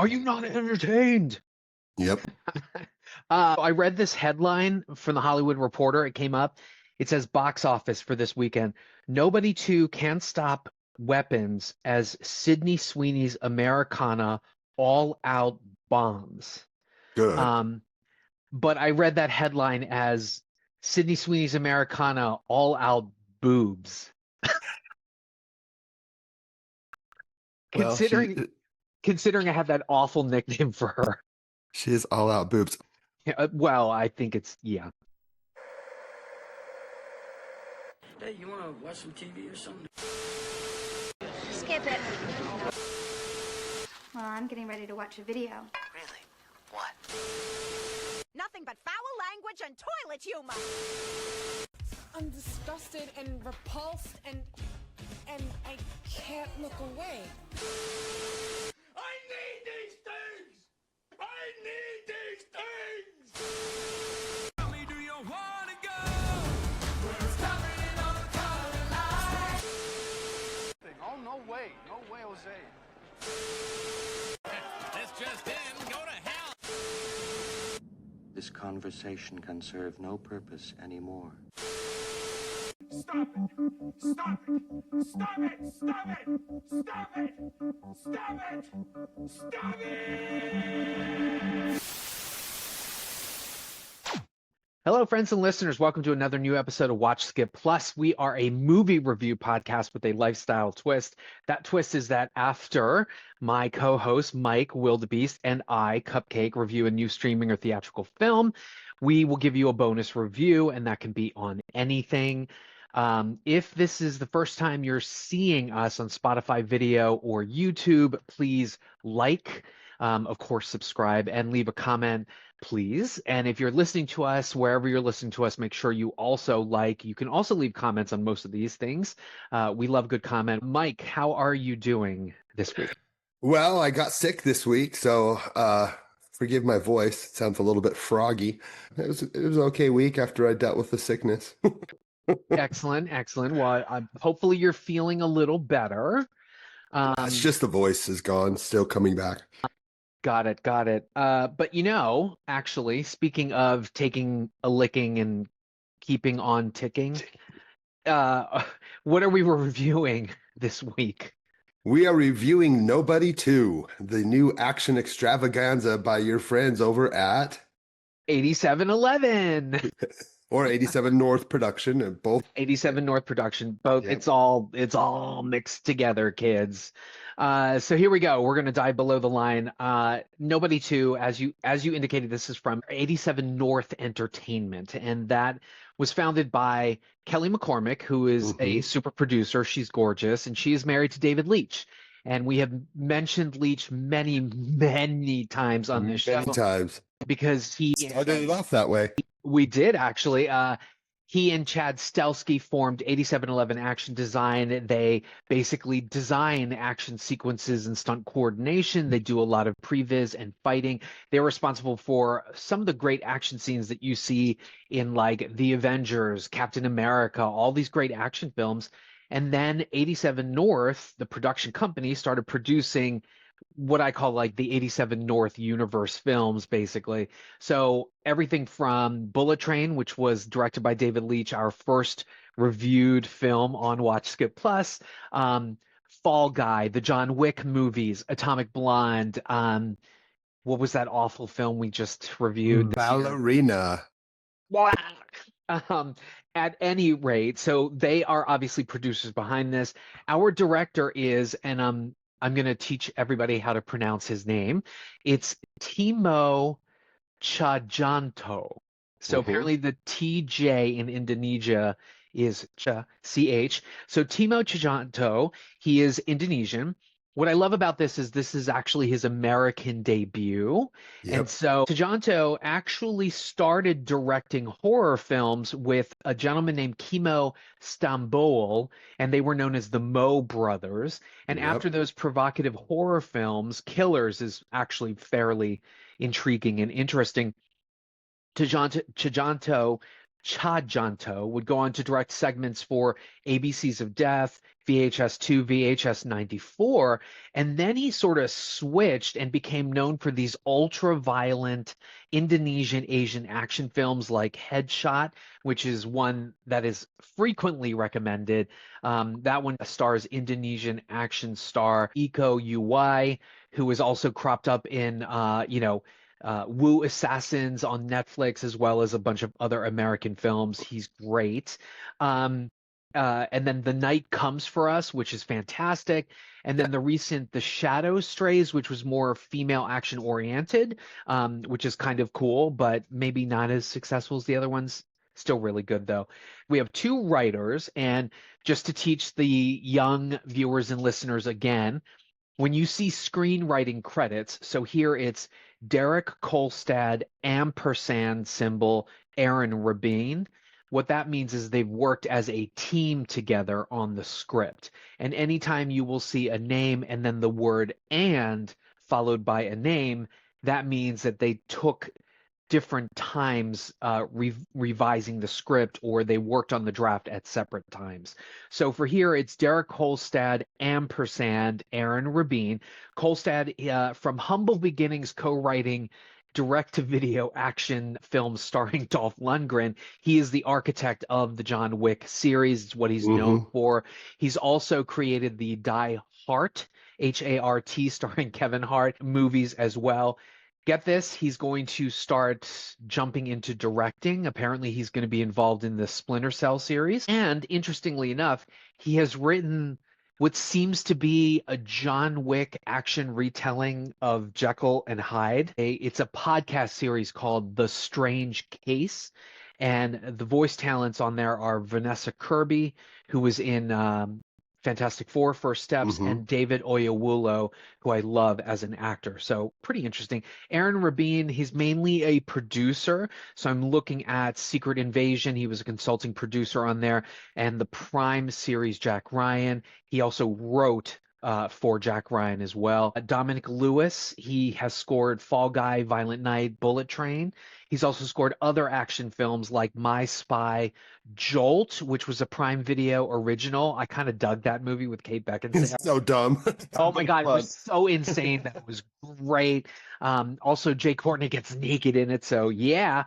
Are you not entertained? Yep. I read this headline from the Hollywood Reporter. It came up. It says box office for this weekend. Nobody 2 Can't Stop Weapons as Sydney Sweeney's Americana all out bombs. Good. But I read that headline as Sydney Sweeney's Americana all out boobs. Well, Considering I have that awful nickname for her. she is all out boobs. Yeah, well, I think it's, yeah. Hey, you want to watch some TV or something? Skip it. Well, I'm getting ready to watch a video. Really? What? Nothing but foul language and toilet humor. I'm disgusted and repulsed and I can't look away. I need these things! I need these things! Tell me, do you want to go? We're stopping on the color line. Oh, no way, Jose. This just in, go to hell! This conversation can serve no purpose anymore. Stop it! Stop it! Stop it! Stop it! Stop it! Stop it! Stop it! Hello, friends and listeners. Welcome to another new episode of Watch Skip Plus. We are a movie review podcast with a lifestyle twist. That twist is that after my co-host, Mike, WillDaBeast, and I, Cupcake, review a new streaming or theatrical film, we will give you a bonus review, and that can be on anything. If this is the first time you're seeing us on Spotify video or YouTube, please like, of course, subscribe, and leave a comment, please. And if you're listening to us, wherever you're listening to us, make sure you also like. You can also leave comments on most of these things. We love good comment. Mike, how are you doing this week? Well, I got sick this week, so forgive my voice. It sounds a little bit froggy. It was an okay week after I dealt with the sickness. Excellent. Well, hopefully you're feeling a little better. It's just the voice is gone, still coming back. Got it. But actually, speaking of taking a licking and keeping on ticking, what are we reviewing this week? We are reviewing Nobody 2, the new action extravaganza by your friends over at 8711. Or 87North production, and both 87North production. Both. Yep. It's all mixed together, kids. So here we go. We're going to dive below the line. Nobody 2, as you indicated, this is from 87North Entertainment, and that was founded by Kelly McCormack, who is a super producer. She's gorgeous, and she is married to David Leitch. And we have mentioned Leitch many, many times on this show. Many times. Because he started it off that way. We did, actually. He and Chad Stelsky formed 8711 Action Design. They basically design action sequences and stunt coordination. They do a lot of previs and fighting. They're responsible for some of the great action scenes that you see in like The Avengers, Captain America, all these great action films. And then 87 North, the production company, started producing what I call like the 87 North universe films, basically. So everything from Bullet Train, which was directed by David Leitch, our first reviewed film on Watch Skip Plus, Fall Guy, the John Wick movies, Atomic Blonde, what was that awful film we just reviewed? Ballerina. At any rate, so they are obviously producers behind this. Our director is, and I'm going to teach everybody how to pronounce his name. It's Timo Tjahjanto. So apparently the TJ in Indonesia is CH. So Timo Tjahjanto, he is Indonesian. What I love about this is actually his American debut. Yep. And so Tjahjanto actually started directing horror films with a gentleman named Timo Tjahjanto, and they were known as the Mo Brothers. And after those provocative horror films, Killers is actually fairly intriguing and interesting. Tjahjanto Tjahjanto would go on to direct segments for ABCs of Death, VHS 2, VHS 94, and then he sort of switched and became known for these ultra-violent Indonesian Asian action films like Headshot, which is one that is frequently recommended. That one stars Indonesian action star Iko Uwais, who is also cropped up in, Wu Assassins on Netflix, as well as a bunch of other American films. He's great. And then The Night Comes for Us, which is fantastic. And then the recent The Shadow Strays, which was more female action oriented, which is kind of cool, but maybe not as successful as the other ones. Still really good, though. We have two writers, and just to teach the young viewers and listeners again, when you see screenwriting credits, so here it's Derek Kolstad, ampersand symbol, Aaron Rabin. What that means is they've worked as a team together on the script. And anytime you will see a name and then the word "and" followed by a name, that means that they took different times revising the script, or they worked on the draft at separate times. So for here, it's Derek Kolstad, ampersand Aaron Rabin. Kolstad, from humble beginnings, co-writing direct-to-video action films starring Dolph Lundgren. He is the architect of the John Wick series. It's what he's known for. He's also created the Die Hart, H-A-R-T, starring Kevin Hart movies as well. Get this, he's going to start jumping into directing. Apparently, he's going to be involved in the Splinter Cell series. And interestingly enough, he has written what seems to be a John Wick action retelling of Jekyll and Hyde. It's a podcast series called The Strange Case. And the voice talents on there are Vanessa Kirby, who was in Fantastic Four, First Steps, and David Oyelowo, who I love as an actor. So pretty interesting. Aaron Rabin, he's mainly a producer. So I'm looking at Secret Invasion. He was a consulting producer on there. And the Prime series, Jack Ryan. He also wrote for Jack Ryan as well. Dominic Lewis, he has scored Fall Guy, Violent Night, Bullet Train. He's also scored other action films like My Spy, Jolt, which was a Prime Video original. I kind of dug that movie with Kate Beckinsale. It's so dumb. Oh my God, it was so insane. That was great. Also, Jay Courtney gets naked in it. So yeah,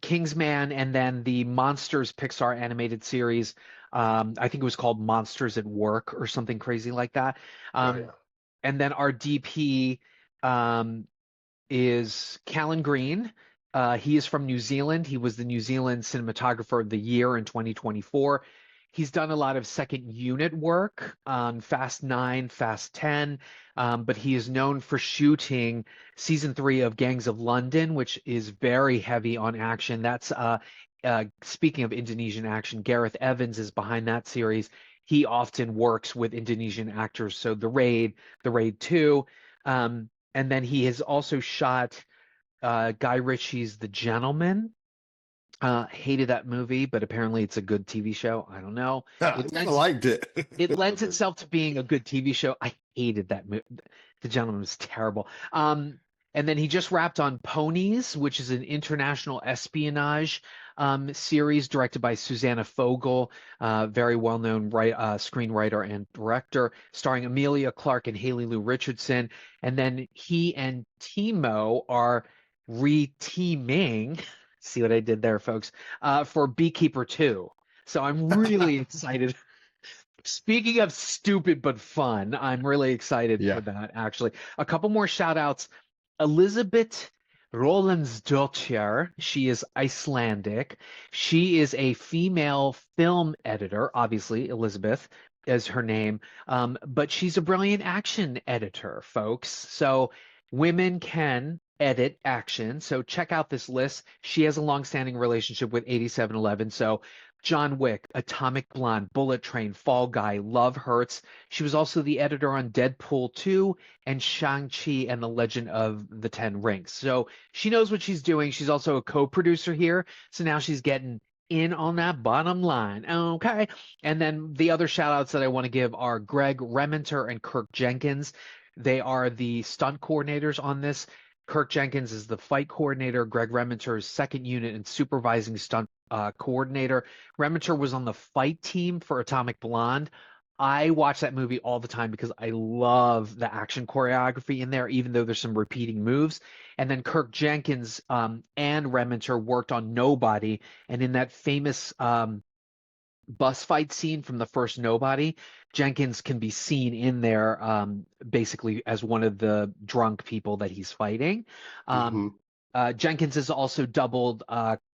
Kingsman, and then the Monsters Pixar animated series. I think it was called Monsters at Work or something crazy like that. And then our DP is Callan Green. He is from New Zealand. He was the New Zealand Cinematographer of the Year in 2024. He's done a lot of second unit work on Fast 9, Fast 10, but he is known for shooting season 3 of Gangs of London, which is very heavy on action. That's speaking of Indonesian action, Gareth Evans is behind that series. He often works with Indonesian actors. So The Raid 2, and then he has also shot Guy Ritchie's The Gentleman. Hated that movie, but apparently it's a good TV show. I don't know. I liked it. It lends itself to being a good TV show. I hated that movie. The Gentleman was terrible. And then he just wrapped on Ponies, which is an international espionage series directed by Susanna Fogel, very well-known screenwriter and director, starring Emilia Clarke and Haley Lou Richardson. And then he and Timo are re-teaming. See what I did there, folks? For Beekeeper 2. So I'm really excited. Speaking of stupid but fun, I'm really excited for that, actually. A couple more shout-outs. Elisabeth Rolandsdottir, she is Icelandic. She is a female film editor, obviously, Elisabeth is her name, but she's a brilliant action editor, folks. So women can edit action. So check out this list. She has a long-standing relationship with 8711. So John Wick, Atomic Blonde, Bullet Train, Fall Guy, Love Hurts. She was also the editor on Deadpool 2 and Shang-Chi and the Legend of the Ten Rings. So she knows what she's doing. She's also a co-producer here. So now she's getting in on that bottom line. Okay. And then the other shout outs that I want to give are Greg Rementer and Kirk Jenkins. They are the stunt coordinators on this. Kirk Jenkins is the fight coordinator. Greg Rementer is second unit and supervising stunt coordinator. Rementer was on the fight team for Atomic Blonde. I watch that movie all the time because I love the action choreography in there, even though there's some repeating moves. And then Kirk Jenkins and Rementer worked on Nobody, and in that famous bus fight scene from the first Nobody, Jenkins can be seen in there basically as one of the drunk people that he's fighting. Jenkins has also doubled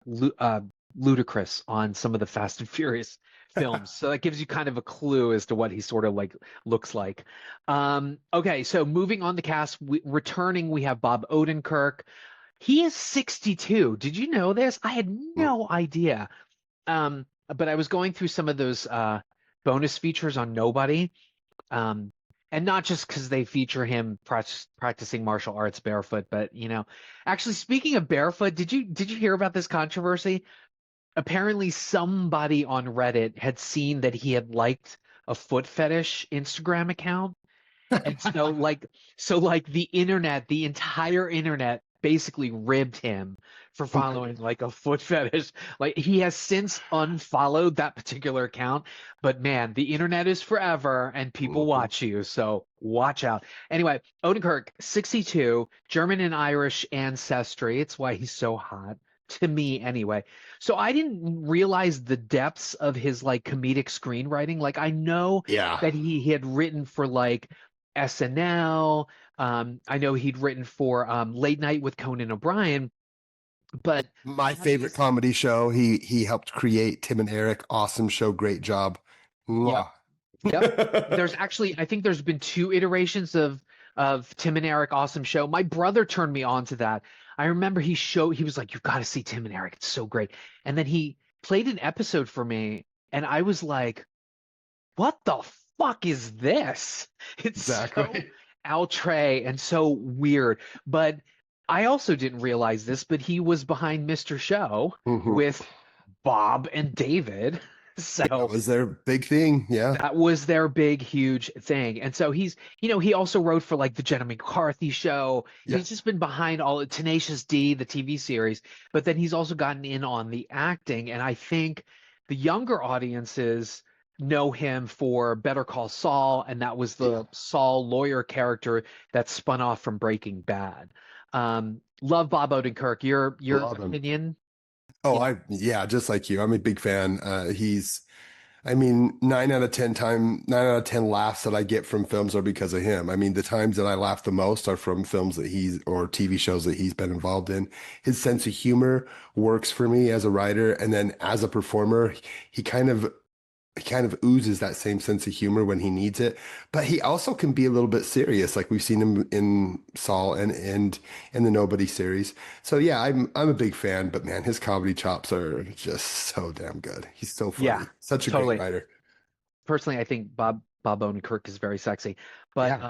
Ludacris on some of the Fast and Furious films, so that gives you kind of a clue as to what he sort of like looks like. Okay, so moving on the cast, returning, we have Bob Odenkirk. He is 62. Did you know this? I had no idea. But I was going through some of those bonus features on Nobody, and not just because they feature him practicing martial arts barefoot, but actually, speaking of barefoot, did you hear about this controversy? Apparently, somebody on Reddit had seen that he had liked a foot fetish Instagram account, and so the internet, the entire internet, basically ribbed him for following like a foot fetish. Like, he has since unfollowed that particular account, but man, the internet is forever and people watch you, so watch out. Anyway, Odenkirk, 62, German and Irish ancestry. It's why he's so hot to me anyway. So I didn't realize the depths of his like comedic screenwriting. Like, I know that he had written for like SNL. I know he'd written for Late Night with Conan O'Brien, but my favorite comedy show, he helped create. Tim and Eric, awesome show, great job. Yep. There's actually, I think there's been 2 iterations of Tim and Eric, awesome show. My brother turned me on to that. I remember he was like, "You've got to see Tim and Eric, it's so great." And then he played an episode for me, and I was like, "What the fuck is this?" It's so outre and so weird. But I also didn't realize this, but he was behind Mr. Show with Bob and David. So that was their big thing. Yeah. That was their big, huge thing. And so he's, he also wrote for like the Jenna McCarthy Show. He's just been behind all Tenacious D, the TV series, but then he's also gotten in on the acting. And I think the younger audiences know him for Better Call Saul, and that was the Saul lawyer character that spun off from Breaking Bad. Love Bob Odenkirk. Your opinion? Oh, just like you. I'm a big fan. 9 out of 10 laughs that I get from films are because of him. I mean, the times that I laugh the most are from films that or TV shows that he's been involved in. His sense of humor works for me as a writer, and then as a performer, he kind of oozes that same sense of humor when he needs it, but he also can be a little bit serious, like we've seen him in Saul and in the Nobody series. So yeah, I'm a big fan, but man, his comedy chops are just so damn good. He's so funny. Such a great writer. Personally, I think Bob Odenkirk is very sexy, but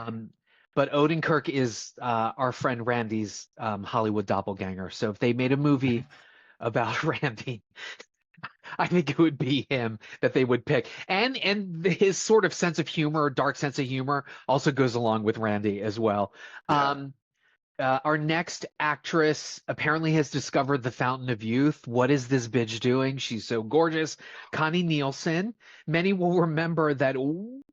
Odenkirk is our friend Randy's Hollywood doppelganger. So if they made a movie about Randy, I think it would be him that they would pick. And his sort of sense of humor, dark sense of humor, also goes along with Randy as well. Our next actress apparently has discovered the fountain of youth. What is this bitch doing? She's so gorgeous. Connie Nielson. Many will remember that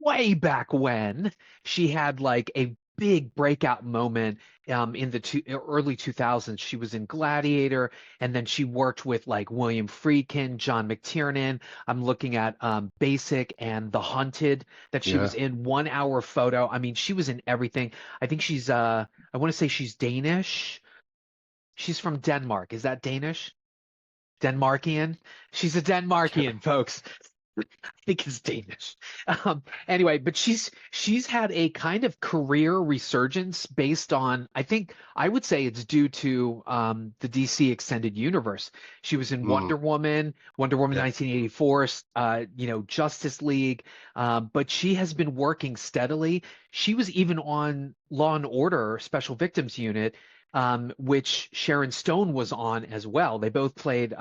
way back when she had like a big breakout moment in the early 2000s. She was in Gladiator, and then she worked with like William Friedkin, John McTiernan. I'm looking at Basic and The Hunted that she was in. 1 Hour Photo. I mean, she was in everything. I think she's I want to say she's Danish. She's from Denmark. Is that Danish? Denmarkian? She's a Denmarkian, folks. I think it's Danish. Anyway, but she's had a kind of career resurgence based on, I would say it's due to the DC Extended Universe. She was in Wonder Woman 1984, Justice League, but she has been working steadily. She was even on Law and Order Special Victims Unit, which Sharon Stone was on as well. They both played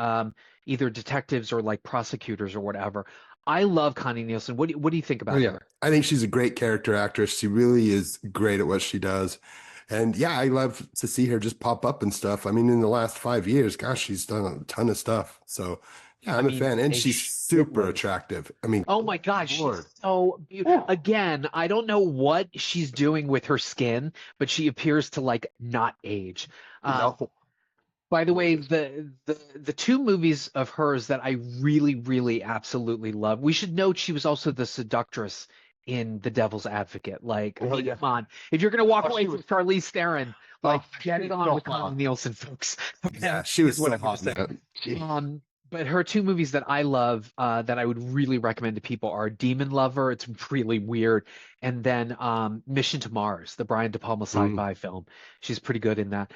either detectives or like prosecutors or whatever. I love Connie Nielsen. What do you think about her? I think she's a great character actress. She really is great at what she does. And yeah, I love to see her just pop up and stuff. I mean, in the last 5 years, gosh, she's done a ton of stuff. So Yeah, I'm a mean, fan, and they she's should super work. attractive. I mean, Oh my gosh, she's Lord. so beautiful. Again, I don't know what she's doing with her skin, but she appears to like not age. No. By the way, the two movies of hers that I really, really absolutely love. We should note she was also the seductress in The Devil's Advocate. Like, I Oh, mean, yeah. come on. If you're gonna walk Oh, away she from was- Charlize Theron, like get she it was on so with hot. Connie Nielsen, folks. Yeah, she was Is what so I'm gonna hot. say. Man. Gee. But her two movies that I love, that I would really recommend to people are Demon Lover. It's really weird, and then Mission to Mars, the Brian De Palma sci-fi film. She's pretty good in that.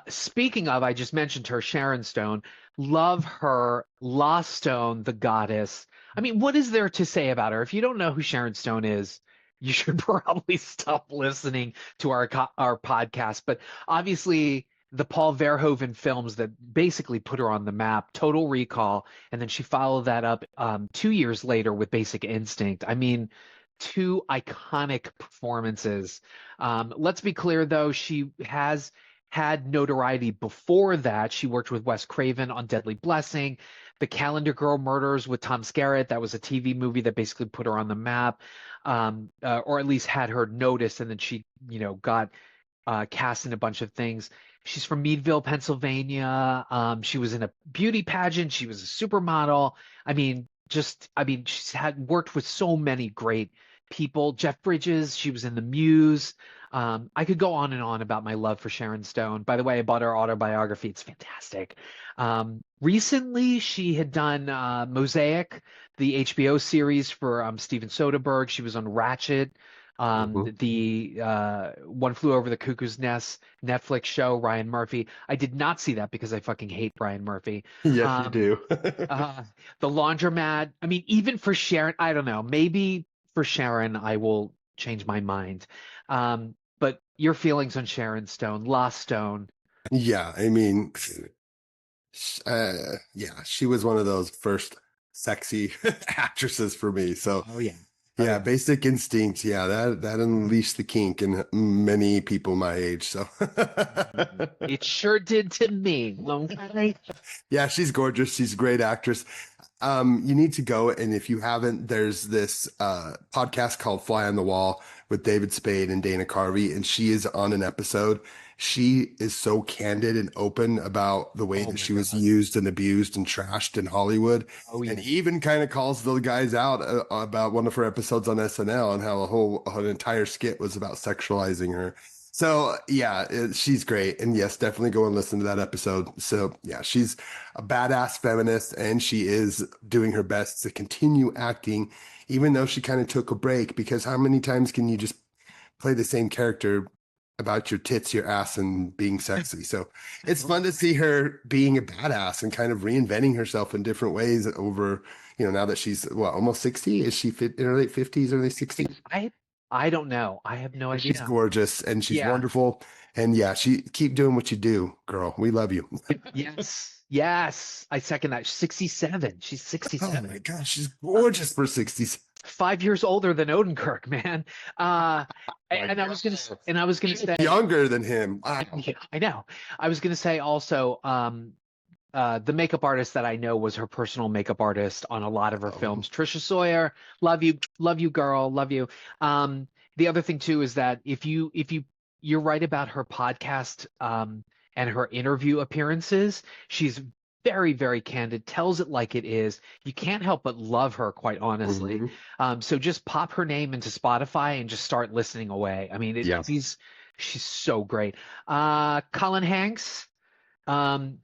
Speaking of, I just mentioned her, Sharon Stone. Love her. La Stone, the goddess. I mean, what is there to say about her? If you don't know who Sharon Stone is, you should probably stop listening to our podcast. But obviously, the Paul Verhoeven films that basically put her on the map, Total Recall, and then she followed that up 2 years later with Basic Instinct. I mean, two iconic performances. Let's be clear, though, she has had notoriety before that. She worked with Wes Craven on Deadly Blessing, The Calendar Girl Murders with Tom Skerritt. That was a TV movie that basically put her on the map, or at least had her noticed, and then she, got cast in a bunch of things. She's from Meadville, Pennsylvania. She was in a beauty pageant. She was a supermodel. She's had worked with so many great people. Jeff Bridges. She was in The Muse. I could go on and on about my love for Sharon Stone. By the way, I bought her autobiography. It's fantastic. Recently, she had done Mosaic, the HBO series for Steven Soderbergh. She was on Ratchet. The One Flew Over the Cuckoo's Nest Netflix show, Ryan Murphy. I did not see that because I fucking hate Ryan Murphy. Yes, you do. The Laundromat. I mean, even for Sharon, I don't know. Maybe for Sharon, I will change my mind. But your feelings on Sharon Stone, La Stone. Yeah, I mean, yeah, she was one of those first sexy actresses for me. So Oh yeah. yeah, Basic Instinct. Yeah, that unleashed the kink in many people my age. So It sure did to me. yeah, she's gorgeous. She's a great actress. You need to go, and if you haven't, there's this podcast called Fly on the Wall with David Spade and Dana Carvey, and she is on an episode. She is so candid and open about the way that she was used and abused and trashed in Hollywood. Oh, yeah. And even kind of calls the guys out about one of her episodes on SNL and how an entire skit was about sexualizing her. So yeah, she's great. And yes, definitely go and listen to that episode. So yeah, she's a badass feminist, and she is doing her best to continue acting, even though she kind of took a break, because how many times can you just play the same character about your tits, your ass, and being sexy? So it's fun to see her being a badass and kind of reinventing herself in different ways over, now that she's almost 60. Is she in her late 50s, early 60s? I don't know. I have no idea. She's gorgeous and she's Yeah. wonderful. And yeah, keep doing what you do, girl. We love you. Yes. I second that. 67. She's Oh 67. my gosh, she's gorgeous for 60s. 5 years older than Odenkirk, man. And I was gonna say Younger than him. Wow. Yeah, I know. I was gonna say also, the makeup artist that I know was her personal makeup artist on a lot of her films. Trisha Sawyer, love you, girl, love you. The other thing too is that if you're right about her podcast and her interview appearances, she's very, very candid, tells it like it is. You can't help but love her, quite honestly. So just pop her name into Spotify and just start listening away. I mean, she's so great. Colin Hanks.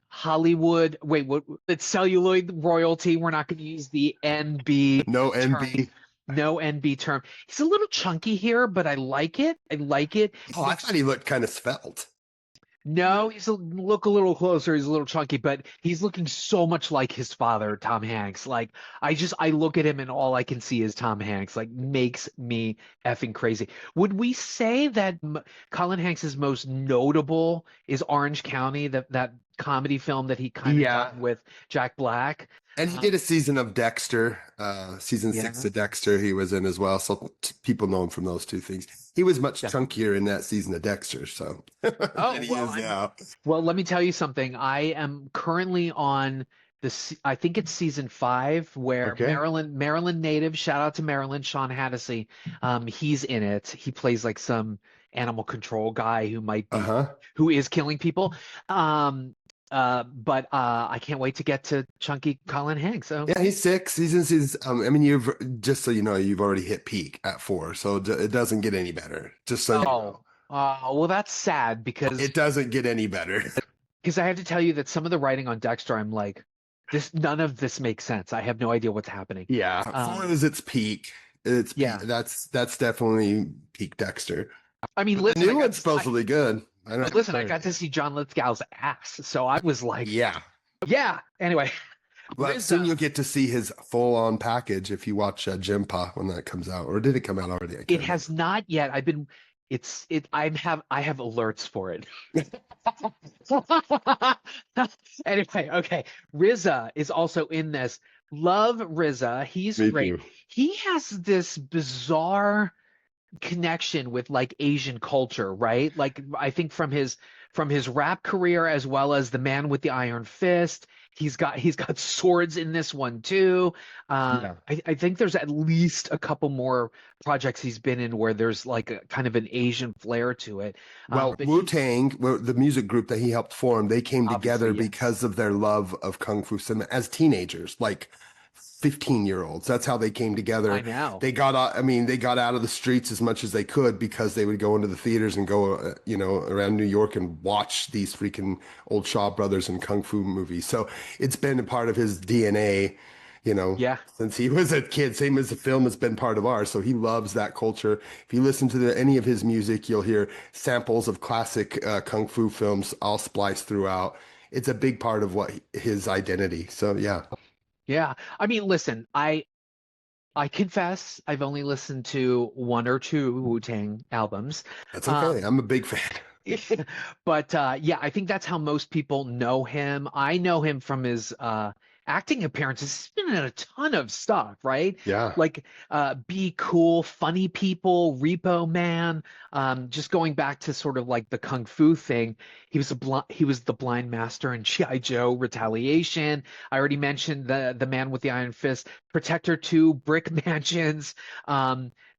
Hollywood. Wait, what? It's celluloid royalty. We're not going to use the NB. No term. NB. No NB term. He's a little chunky here, but I like it. Oh, I thought he looked kind of svelte. No, look a little closer. He's a little chunky, but he's looking so much like his father, Tom Hanks. Like I look at him and all I can see is Tom Hanks. Like makes me effing crazy. Would we say that Colin Hanks's most notable is Orange County, that comedy film that he kind of done with Jack Black? And he did a season of Dexter, season 6 of Dexter he was in as well. So people know him from those two things. He was much chunkier in that season of Dexter. So than he is now. Well, let me tell you something. I am currently on I think it's season 5 where Okay. Maryland native, shout out to Maryland, Sean Hannessy. He's in it. He plays like some animal control guy who is killing people. But I can't wait to get to chunky Colin Hanks. So Yeah, he's 6. He's in season. I mean, you've just so you know, you've already hit peak at 4, so it doesn't get any better. Just so you know, well, that's sad because it doesn't get any better. I have to tell you that some of the writing on Dexter, I'm like, none of this makes sense. I have no idea what's happening. Yeah, 4 is its peak. Yeah. That's definitely peak Dexter. I mean, The listen, new one's supposedly good. I don't listen, I got to see John Lithgow's ass, so I was like, Yeah. Anyway, But soon you'll get to see his full-on package if you watch Jimpa when that comes out. Or did it come out already? it has not yet. I have alerts for it. Anyway, okay. RZA is also in this. Love RZA. He's Me great. too. He has this bizarre connection with like Asian culture, right? Like I think from his rap career as well as The Man with the Iron Fist. He's got swords in this one too. I think there's at least a couple more projects he's been in where there's like a kind of an Asian flair to it. Well, Wu-Tang, the music group that he helped form, they came together Obviously, yes. because of their love of Kung Fu cinema as teenagers, like 15-year-olds. That's how they came together. I know. They got out of the streets as much as they could because they would go into the theaters and go, around New York and watch these freaking old Shaw Brothers and Kung Fu movies. So it's been a part of his DNA, since he was a kid, same as the film has been part of ours. So he loves that culture. If you listen to any of his music, you'll hear samples of classic Kung Fu films all spliced throughout. It's a big part of his identity. So yeah. Yeah. I mean, listen, I confess I've only listened to 1 or 2 Wu-Tang albums. That's okay. I'm a big fan. But I think that's how most people know him. I know him from his acting appearances. He's been in a ton of stuff, right? Yeah. Like Be Cool, Funny People, Repo Man. Just going back to sort of like the Kung Fu thing. He was the blind master in G.I. Joe Retaliation. I already mentioned the Man with the Iron Fist, Protector 2, Brick Mansions.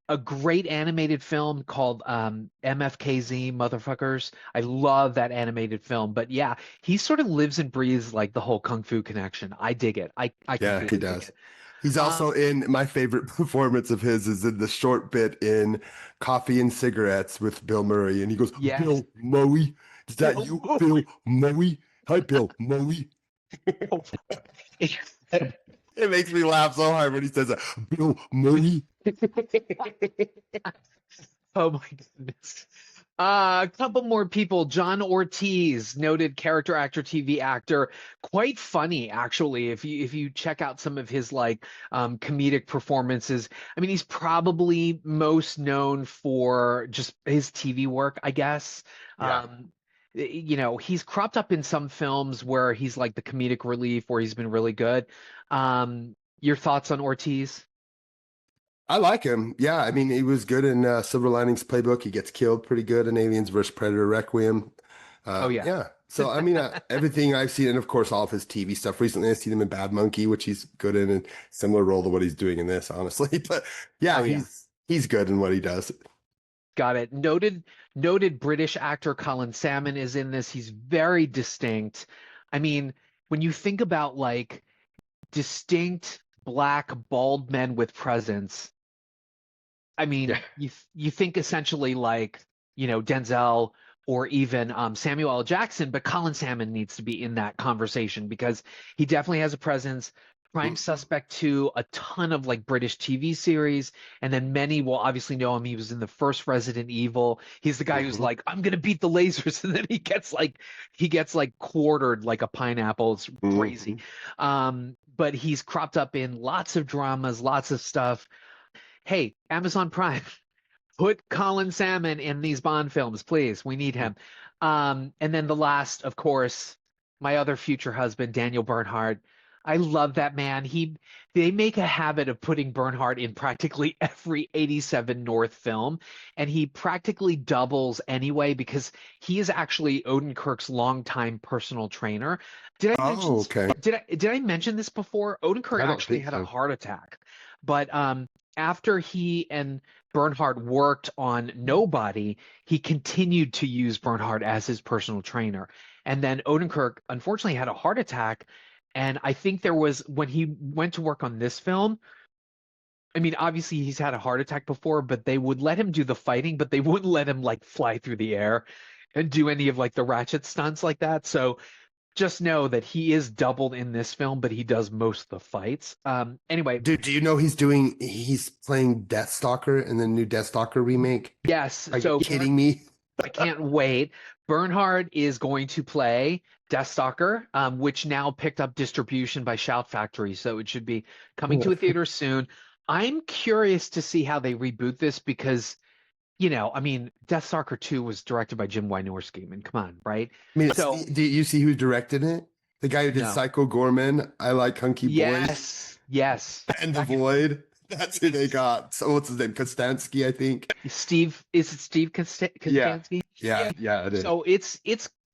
A great animated film called MFKZ Motherfuckers. I love that animated film. But yeah, he sort of lives and breathes like the whole Kung Fu connection. I dig it. I Yeah, he dig does. it. He's also in my favorite performance of his is in the short bit in Coffee and Cigarettes with Bill Murray. And he goes, Yes. Bill Murray, is that you, Bill Murray? Hi, Bill Murray. It makes me laugh so hard when he says that. Bill Murray. Oh my goodness. A couple more people. John Ortiz, noted character actor, TV actor, quite funny actually. If you check out some of his like comedic performances, I mean, he's probably most known for just his TV work, I guess. Yeah. He's cropped up in some films where he's like the comedic relief, where he's been really good. Your thoughts on Ortiz? I like him. Yeah, I mean, he was good in Silver Linings Playbook. He gets killed pretty good in Aliens vs. Predator Requiem. Yeah. So, I mean, everything I've seen, and of course, all of his TV stuff. Recently, I've seen him in Bad Monkey, which he's good in, and similar role to what he's doing in this, honestly. But yeah, he's good in what he does. Got it. Noted British actor Colin Salmon is in this. He's very distinct. I mean, when you think about like distinct black bald men with presence, I mean, you think essentially like, Denzel or even Samuel L. Jackson, but Colin Salmon needs to be in that conversation because he definitely has a presence. Prime Suspect 2, a ton of like British TV series, and then many will obviously know him. He was in the first Resident Evil. He's the guy who's like, I'm gonna beat the lasers, and then he gets quartered like a pineapple. It's crazy. But he's cropped up in lots of dramas, lots of stuff. Hey, Amazon Prime, put Colin Salmon in these Bond films, please. We need him. And then the last, of course, my other future husband, Daniel Bernhardt. I love that man. They make a habit of putting Bernhardt in practically every 87 North film, and he practically doubles anyway because he is actually Odenkirk's longtime personal trainer. Did I mention Oh, okay. did I mention this before? Odenkirk I don't actually think had a so. heart attack, but after he and Bernhardt worked on Nobody, he continued to use Bernhardt as his personal trainer. And then Odenkirk unfortunately had a heart attack. And I think there was when he went to work on this film, I mean, obviously he's had a heart attack before, but they would let him do the fighting, but they wouldn't let him like fly through the air and do any of like the ratchet stunts like that. So just know that he is doubled in this film, but he does most of the fights. Anyway, Dude, do you know he's playing Deathstalker in the new Deathstalker remake? yes. Are So you kidding me? I can't wait. Bernhard is going to play Deathstalker, which now picked up distribution by Shout Factory, so it should be coming to a theater soon. I'm curious to see how they reboot this because, I mean, Deathstalker 2 was directed by Jim Wynorski. I mean, come on, right? I mean, So, do you see who directed it? The guy who did No. Psycho Gorman, I Like Hunky Boys, yes. and The Void. That's who they got. So what's his name? Kostansky, I think. Is it Steve Kostansky? Yeah, it is. So it's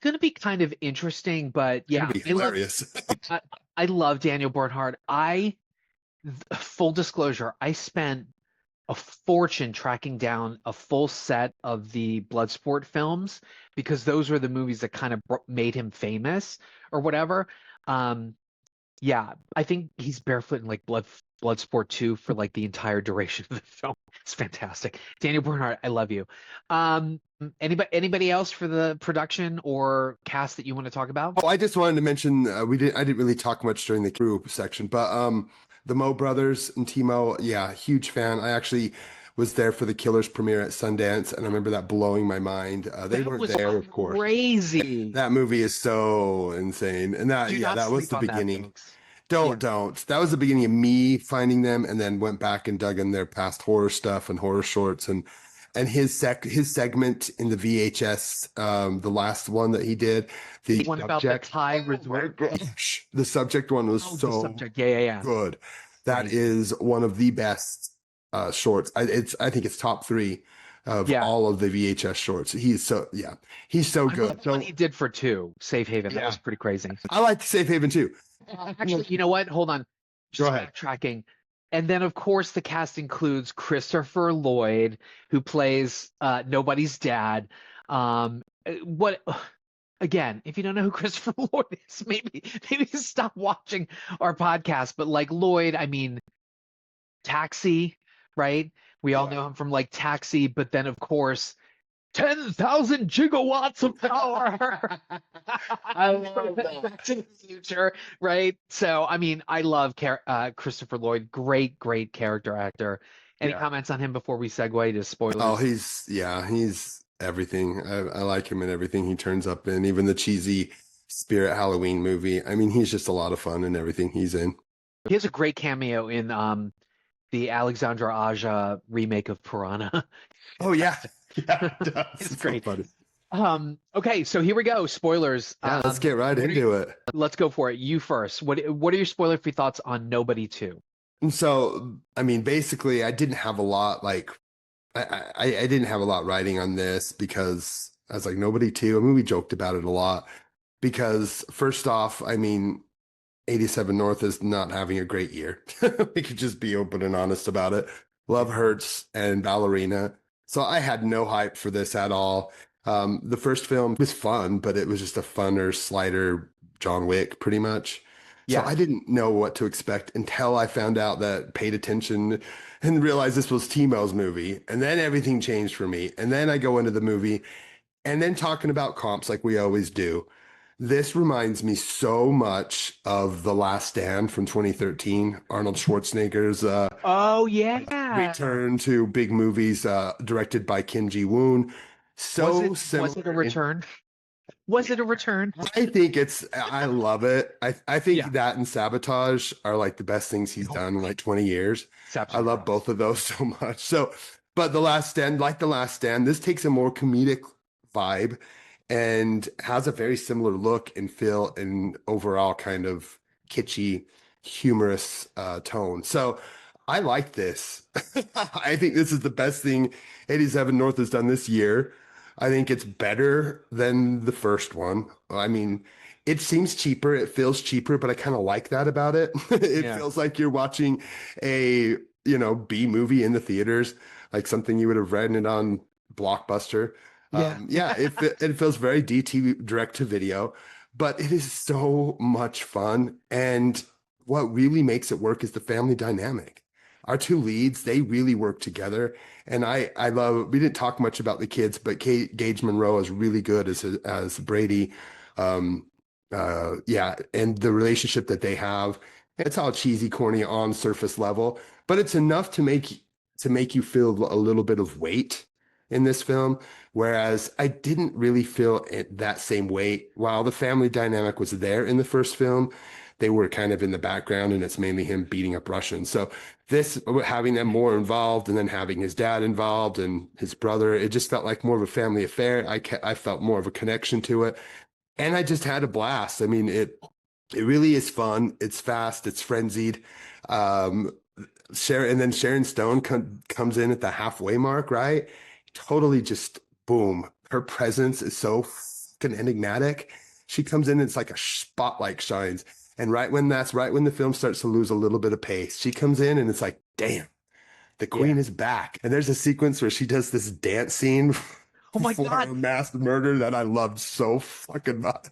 going to be kind of interesting, but yeah, It'd be hilarious. I love Daniel Bernhardt. Full disclosure, I spent a fortune tracking down a full set of the Bloodsport films because those were the movies that kind of made him famous or whatever. Yeah, I think he's barefoot in like Bloodsport 2 for like the entire duration of the film. It's fantastic. Daniel Bernhardt, I love you. Anybody else for the production or cast that you want to talk about? Oh, I just wanted to mention I didn't really talk much during the crew section, but the Mo brothers and Timo, yeah, huge fan. I actually was there for the Killers premiere at Sundance, and I remember that blowing my mind. They That weren't was there, of course. crazy. That movie is so insane, and Do not that was sleep the on that, beginning. folks. Don't. That was the beginning of me finding them, and then went back and dug in their past horror stuff and horror shorts, and his segment in the VHS, the last one that he did, the One about the subject. Thai resort. Gosh, the subject one was Oh, the so subject. Yeah. good. That Right. is one of the best shorts. I think it's top 3 of Yeah. all of the VHS shorts. He's so I good. love what he did for 2, Safe Haven. That Yeah. was pretty crazy. I like Safe Haven too. Actually, you know what? Hold on. Go Just ahead. backtracking. And then, of course, the cast includes Christopher Lloyd, who plays Nobody's dad. What? Again, if you don't know who Christopher Lloyd is, maybe stop watching our podcast. But like Lloyd, I mean, Taxi, right? We all know him from like Taxi, but then of course, 10,000 gigawatts of power. I love that. Back to the Future, right? So, I mean, I love Christopher Lloyd. Great character actor. Any Yeah. comments on him before we segue to spoilers? Oh, he's everything. I like him in everything he turns up in, even the cheesy Spirit Halloween movie. I mean, he's just a lot of fun in everything he's in. He has a great cameo in the Alexandra Aja remake of Piranha. Oh yeah. Yeah, it does. It's so great. funny. Okay, so here we go. Spoilers. Yeah, let's get right what are into it. Let's go for it. You first. What are your spoiler-free thoughts on Nobody 2? And so, I mean, basically, I didn't have a lot I didn't have a lot writing on this because I was like, Nobody 2. I mean, we joked about it a lot because first off, I mean, 87 North is not having a great year. We could just be open and honest about it. Love Hurts and Ballerina. So I had no hype for this at all. The first film was fun, but it was just a funner, slighter John Wick, pretty much. Yeah. So I didn't know what to expect until I found out that paid attention and realized this was Timo's movie. And then everything changed for me. And then I go into the movie and then talking about comps like we always do. This reminds me so much of The Last Stand from 2013, Arnold Schwarzenegger's Oh yeah. return to big movies, directed by Kim Ji-woon. So similar. Was it a return? Was it a return? I think I love it. I think Yeah. that and Sabotage are like the best things he's done in like 20 years. I love both of those so much. So, but The Last Stand, like The Last Stand, this takes a more comedic vibe and has a very similar look and feel and overall kind of kitschy, humorous tone. So I like this. I think this is the best thing 87 North has done this year. I think it's better than the first one. I mean, it seems cheaper, it feels cheaper, but I kind of like that about it. It Yeah. feels like you're watching a, B movie in the theaters, like something you would have rented on Blockbuster. Yeah. It feels very DT direct to video, but it is so much fun. And what really makes it work is the family dynamic. Our two leads, they really work together. And I love, we didn't talk much about the kids, but Gage Monroe is really good as Brady. And the relationship that they have, it's all cheesy, corny on surface level, but it's enough to make you feel a little bit of weight in this film. Whereas I didn't really feel that same weight. While the family dynamic was there in the first film, they were kind of in the background, and it's mainly him beating up Russians. So this, having them more involved, and then having his dad involved and his brother, it just felt like more of a family affair. I felt more of a connection to it, and I just had a blast. I mean, it really is fun. It's fast. It's frenzied. Sharon Stone comes in at the halfway mark, right? Totally just boom. Her presence is so fucking enigmatic. She comes in, it's like a spotlight shines. And right when the film starts to lose a little bit of pace, she comes in and it's like, damn, the queen is back. And there's a sequence where she does this dance scene Oh my for God. a mass murder that I loved so fucking much.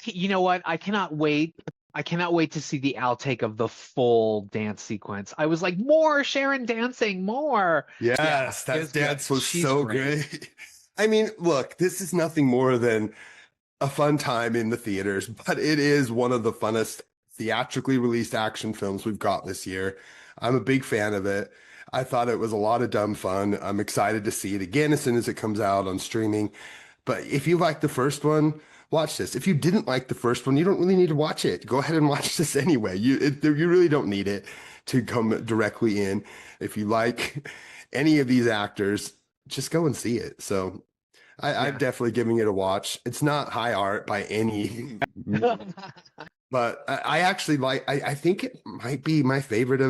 You know what? I cannot wait. I cannot wait to see the outtake of the full dance sequence. I was like, more Sharon dancing, more. Yes, it that was dance good. was She's so great. great. I mean, look, this is nothing more than a fun time in the theaters, but it is one of the funnest theatrically released action films we've got this year. I'm a big fan of it. I thought it was a lot of dumb fun. I'm excited to see it again as soon as it comes out on streaming. But if you like the first one, watch this. If you didn't like the first one, you don't really need to watch it. Go ahead and watch this anyway. You really don't need it to come directly in. If you like any of these actors, just go and see it. So I'm definitely giving it a watch. It's not high art by any means, but I actually I think it might be my favorite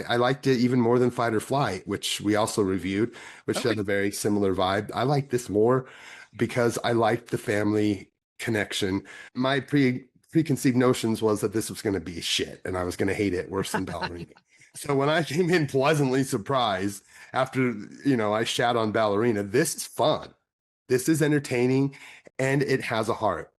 I liked it even more than Fight or Flight, which we also reviewed, which had a very similar vibe. I like this more because I liked the family connection. My preconceived notions was that this was going to be shit and I was going to hate it worse than Ballerina. So when I came in pleasantly surprised after, I shat on Ballerina, this is fun. This is entertaining, and it has a heart.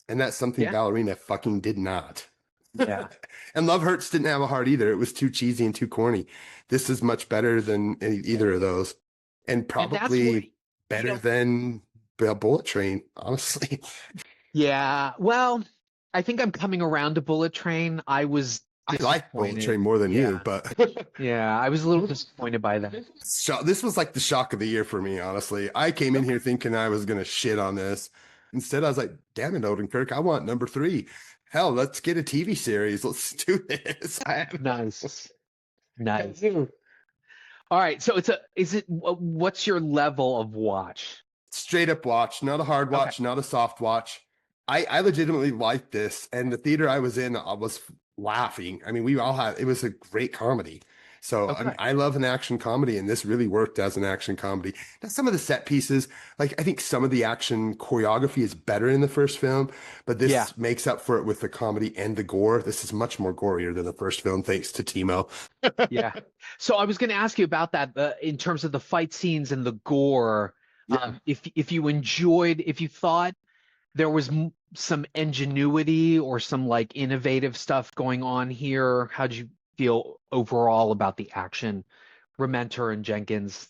And that's something Ballerina fucking did not. Yeah. And Love Hurts didn't have a heart either. It was too cheesy and too corny. This is much better than either of those. And probably better than Bullet Train, honestly. Yeah. Well, I think I'm coming around to Bullet Train. I like Bullet Train more than you, but yeah, I was a little disappointed by that. this was like the shock of the year for me, honestly. I came in here thinking I was gonna shit on this. Instead, I was like, damn it, Odenkirk, I want number 3. Hell, let's get a TV series. Let's do this. Nice. All right. So what's your level of watch? Straight up watch, not a hard watch, not a soft watch. I legitimately liked this, and the theater I was in, I was laughing. I mean, it was a great comedy. So I love an action comedy, and this really worked as an action comedy. Now, some of the set pieces, like I think some of the action choreography is better in the first film, but this makes up for it with the comedy and the gore. This is much more gorier than the first film, thanks to Timo. Yeah. So I was going to ask you about that in terms of the fight scenes and the gore. If you thought there was some ingenuity or some like innovative stuff going on here, how'd you feel overall about the action? Rementer and Jenkins.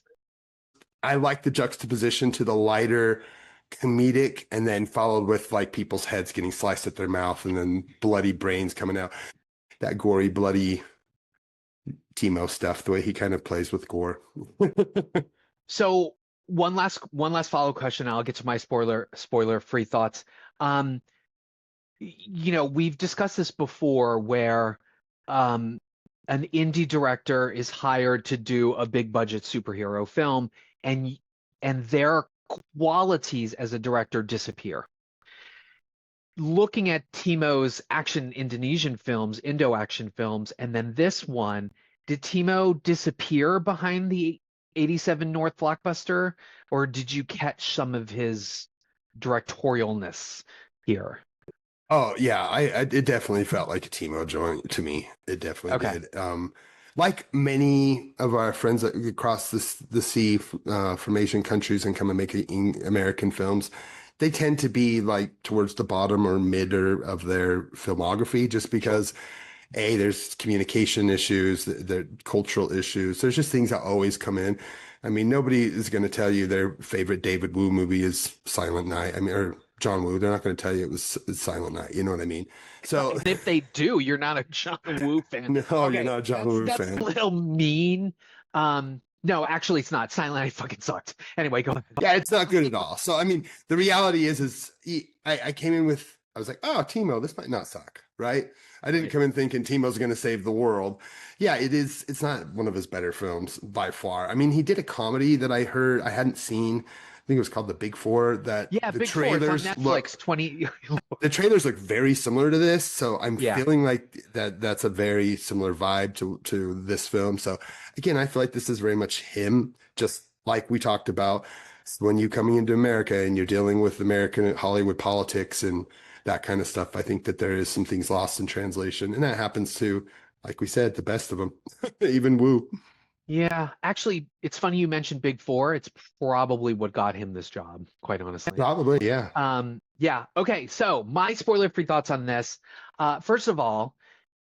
I like the juxtaposition to the lighter comedic and then followed with like people's heads getting sliced at their mouth and then bloody brains coming out. That gory, bloody Timo stuff, the way he kind of plays with gore. So one last follow question. I'll get to my spoiler free thoughts. We've discussed this before where an indie director is hired to do a big budget superhero film and their qualities as a director disappear. looking at Timo's action Indonesian films, Indo-action films, and then this one, did Timo disappear behind the 87 North blockbuster, or did you catch some of his directorialness here? Oh yeah, it definitely felt like a Timo joint to me. It definitely Okay. did. Like many of our friends that across the sea from Asian countries and come and make American films, they tend to be like towards the bottom or mid of their filmography, just because A, there's communication issues, the cultural issues. There's just things that always come in. I mean, nobody is going to tell you their favorite David Wu movie is Silent Night. I mean, or John Woo. They're not going to tell you it was Silent Night. You know what I mean? So, And if they do, you're not a John Woo fan. no, you're Okay, not a John Woo that's fan. a little mean. No, actually, it's not. Silent Night fucking sucked. Anyway, go ahead. Yeah, it's not good at all. So, I mean, the reality I came in with, I was like, oh, Timo, this might not suck, right? I didn't come in thinking Timo's going to save the world. Yeah, it is. It's not one of his better films by far. I mean, he did a comedy that I heard I hadn't seen. I think it was called The Big Four. That Yeah, the Big Four. It's on trailers Netflix. look 20. the trailers look very similar to this, so I'm Yeah. feeling like that's a very similar vibe to this film. So again, I feel like this is very much him, just like we talked about when you coming into America and you're dealing with American Hollywood politics and that kind of stuff. I think that there is some things lost in translation, and that happens to, like we said, the best of them, even Wu. Yeah, actually, it's funny you mentioned Big Four. It's probably what got him this job, quite honestly. Probably, yeah. Yeah. Okay. So my spoiler-free thoughts on this. First of all,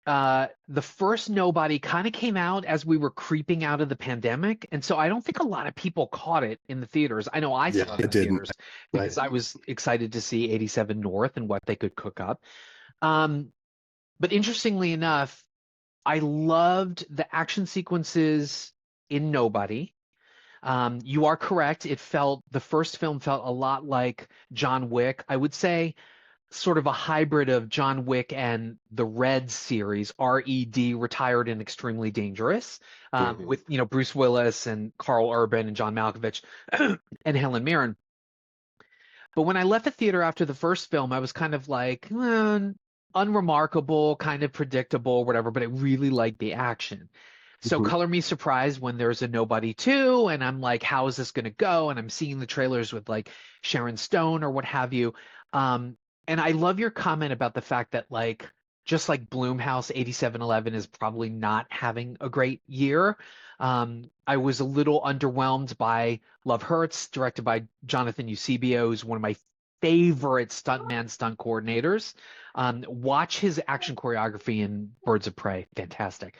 the first Nobody kind of came out as we were creeping out of the pandemic, and so I don't think a lot of people caught it in the theaters. I know I saw it in the didn't. theaters because I was excited to see 87 North and what they could cook up. But interestingly enough, I loved the action sequences in Nobody. You are correct. The first film felt a lot like John Wick. I would say sort of a hybrid of John Wick and the Red series, R.E.D., Retired and Extremely Dangerous, with, Bruce Willis and Carl Urban and John Malkovich and Helen Mirren. But when I left the theater after the first film, I was kind of like, unremarkable, kind of predictable, whatever, but I really liked the action. So color me surprised when there's a Nobody 2, and I'm like, how is this going to go? And I'm seeing the trailers with like Sharon Stone or what have you. And I love your comment about the fact that like, just like BlumHouse, 8711 is probably not having a great year. I was a little underwhelmed by Love Hurts, directed by Jonathan Eusebio, who's one of my favorite stunt coordinators. Watch his action choreography in Birds of Prey. Fantastic.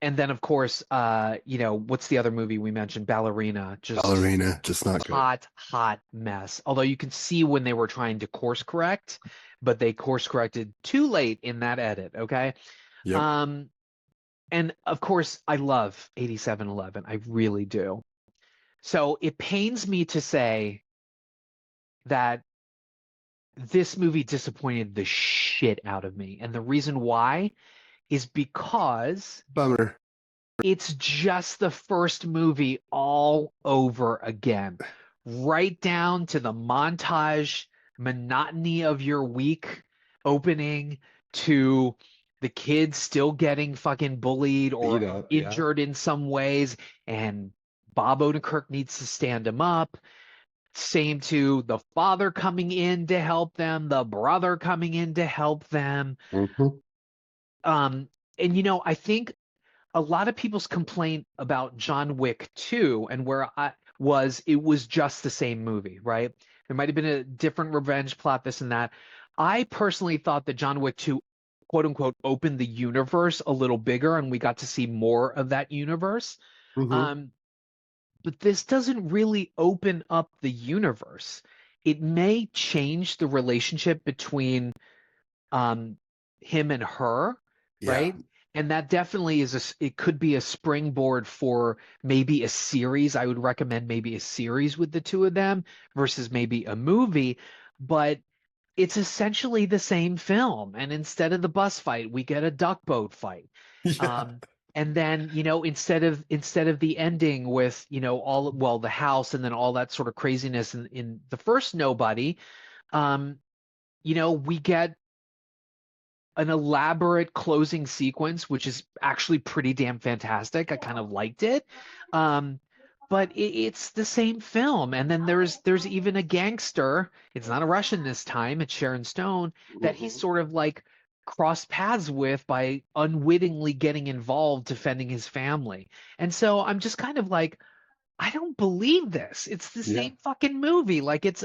And then, of course, what's the other movie we mentioned? Ballerina. Ballerina, just not good. Hot mess. Although you can see when they were trying to course correct, but they course corrected too late in that edit. Okay. Yep. And of course, I love 8711. I really do. So it pains me to say that this movie disappointed the shit out of me. And the reason why is because Bummer. it's just the first movie all over again, right down to the montage monotony of your week opening to the kids still getting fucking bullied or injured in some ways, and Bob Odenkirk needs to stand him up. Same to the father coming in to help them, the brother coming in to help them. And I think a lot of people's complaint about John Wick 2 and where it was just the same movie, right? There might have been a different revenge plot, this and that. I personally thought that John Wick 2, quote unquote, opened the universe a little bigger and we got to see more of that universe. But this doesn't really open up the universe. It may change the relationship between him and her, right? And that definitely it could be a springboard for maybe a series. I would recommend maybe a series with the two of them versus maybe a movie, but it's essentially the same film. And instead of the bus fight, we get a duck boat fight. And then, instead of the ending with, the house and then all that sort of craziness in the first Nobody, we get an elaborate closing sequence, which is actually pretty damn fantastic. I kind of liked it. But it's the same film. And then there's even a gangster. It's not a Russian this time. It's Sharon Stone that he's sort of like crossed paths with by unwittingly getting involved defending his family. And so I'm just kind of like, I don't believe this. It's the same fucking movie. Like it's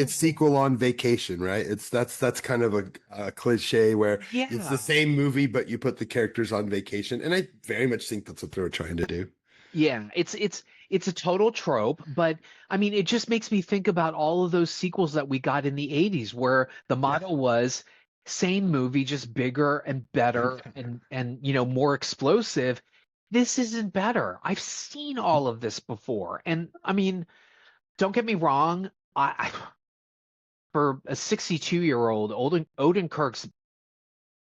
sequel on vacation, right? That's kind of a cliche where it's the same movie, but you put the characters on vacation. And I very much think that's what they were trying to do. Yeah, it's a total trope, but I mean, it just makes me think about all of those sequels that we got in the 80s where the motto was same movie, just bigger and better and more explosive. This isn't better. I've seen all of this before. And I mean, don't get me wrong, I for a 62-year-old, Odenkirk's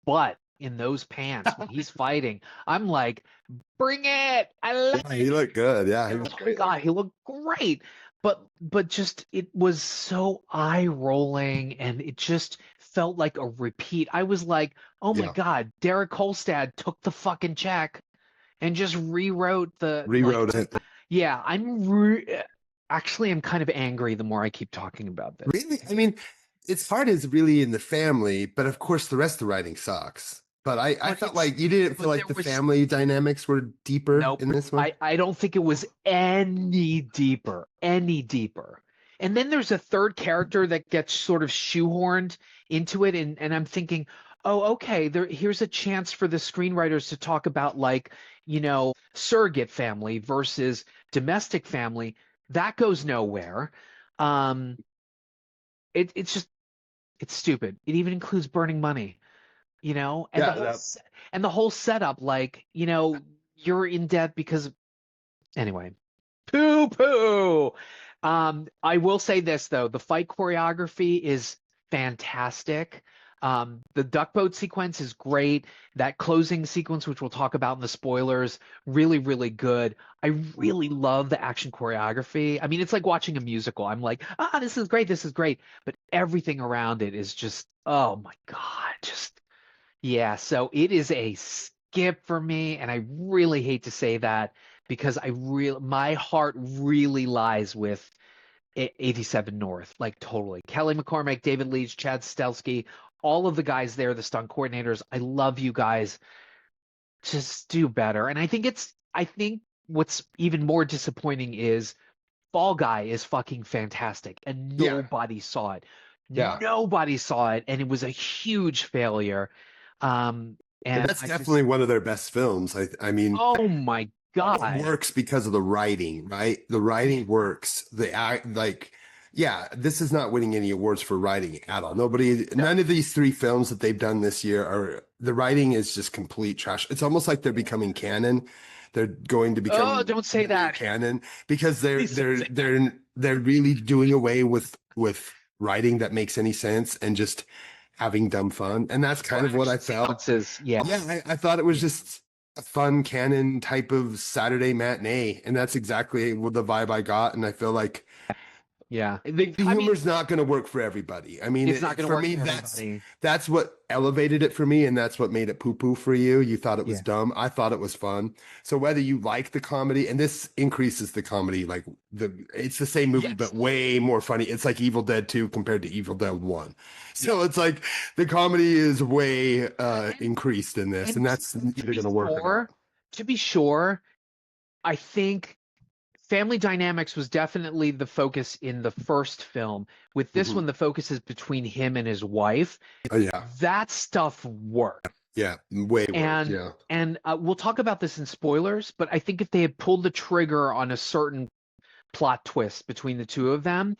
butt in those pants when he's fighting, I'm like, bring it. I love He looked good. Yeah. Oh my God, he looked great. But just it was so eye-rolling and it just felt like a repeat. I was like, oh my God, Derek Kolstad took the fucking check and just rewrote it. Yeah, actually I'm kind of angry the more I keep talking about this. Really? I mean, it's hard as really in the family, but of course the rest of the writing sucks. But I felt like you didn't feel like the family dynamics were deeper in this one. I don't think it was any deeper. And then there's a third character that gets sort of shoehorned into it, and I'm thinking, oh, okay, here's a chance for the screenwriters to talk about surrogate family versus domestic family. That goes nowhere. It's stupid. It even includes burning money. And the whole setup, you're in debt because anyway, poo. I will say this though, the fight choreography is fantastic. The duck boat sequence is great. That closing sequence, which we'll talk about in the spoilers, really, really good. I really love the action choreography. I mean, it's like watching a musical. I'm like, this is great. But everything around it is just, oh my God, yeah, so it is a skip for me, and I really hate to say that because my heart really lies with 87 North, like totally. Kelly McCormack, David Leitch, Chad Stahelski, all of the guys there, the stunt coordinators. I love you guys. Just do better. And I think what's even more disappointing is Fall Guy is fucking fantastic, and nobody saw it. Yeah. Nobody saw it, and it was a huge failure. And that's definitely one of their best films. I mean, oh my God, it works because of the writing, right? The writing works. This is not winning any awards for writing at all. None of these three films that they've done this year the writing is just complete trash. It's almost like they're becoming canon. They're going to become don't say that canon because they're really doing away with writing that makes any sense and just having dumb fun. And that's kind of what I felt. I thought it was just a fun canon type of Saturday matinee. And that's exactly what the vibe I got. And I feel like the humor's not going to work for everybody. I mean, it's not going to work for me. For everybody. That's what elevated it for me, and that's what made it poo-poo for you. You thought it was dumb. I thought it was fun. So whether you like the comedy, and this increases the comedy, it's the same movie but way more funny. It's like Evil Dead 2 compared to Evil Dead 1. So it's like the comedy is way increased in this, and that's either going to work. To be sure, I think family dynamics was definitely the focus in the first film. With this one, the focus is between him and his wife. Oh, yeah. That stuff worked. Yeah, way worked. And we'll talk about this in spoilers, but I think if they had pulled the trigger on a certain plot twist between the two of them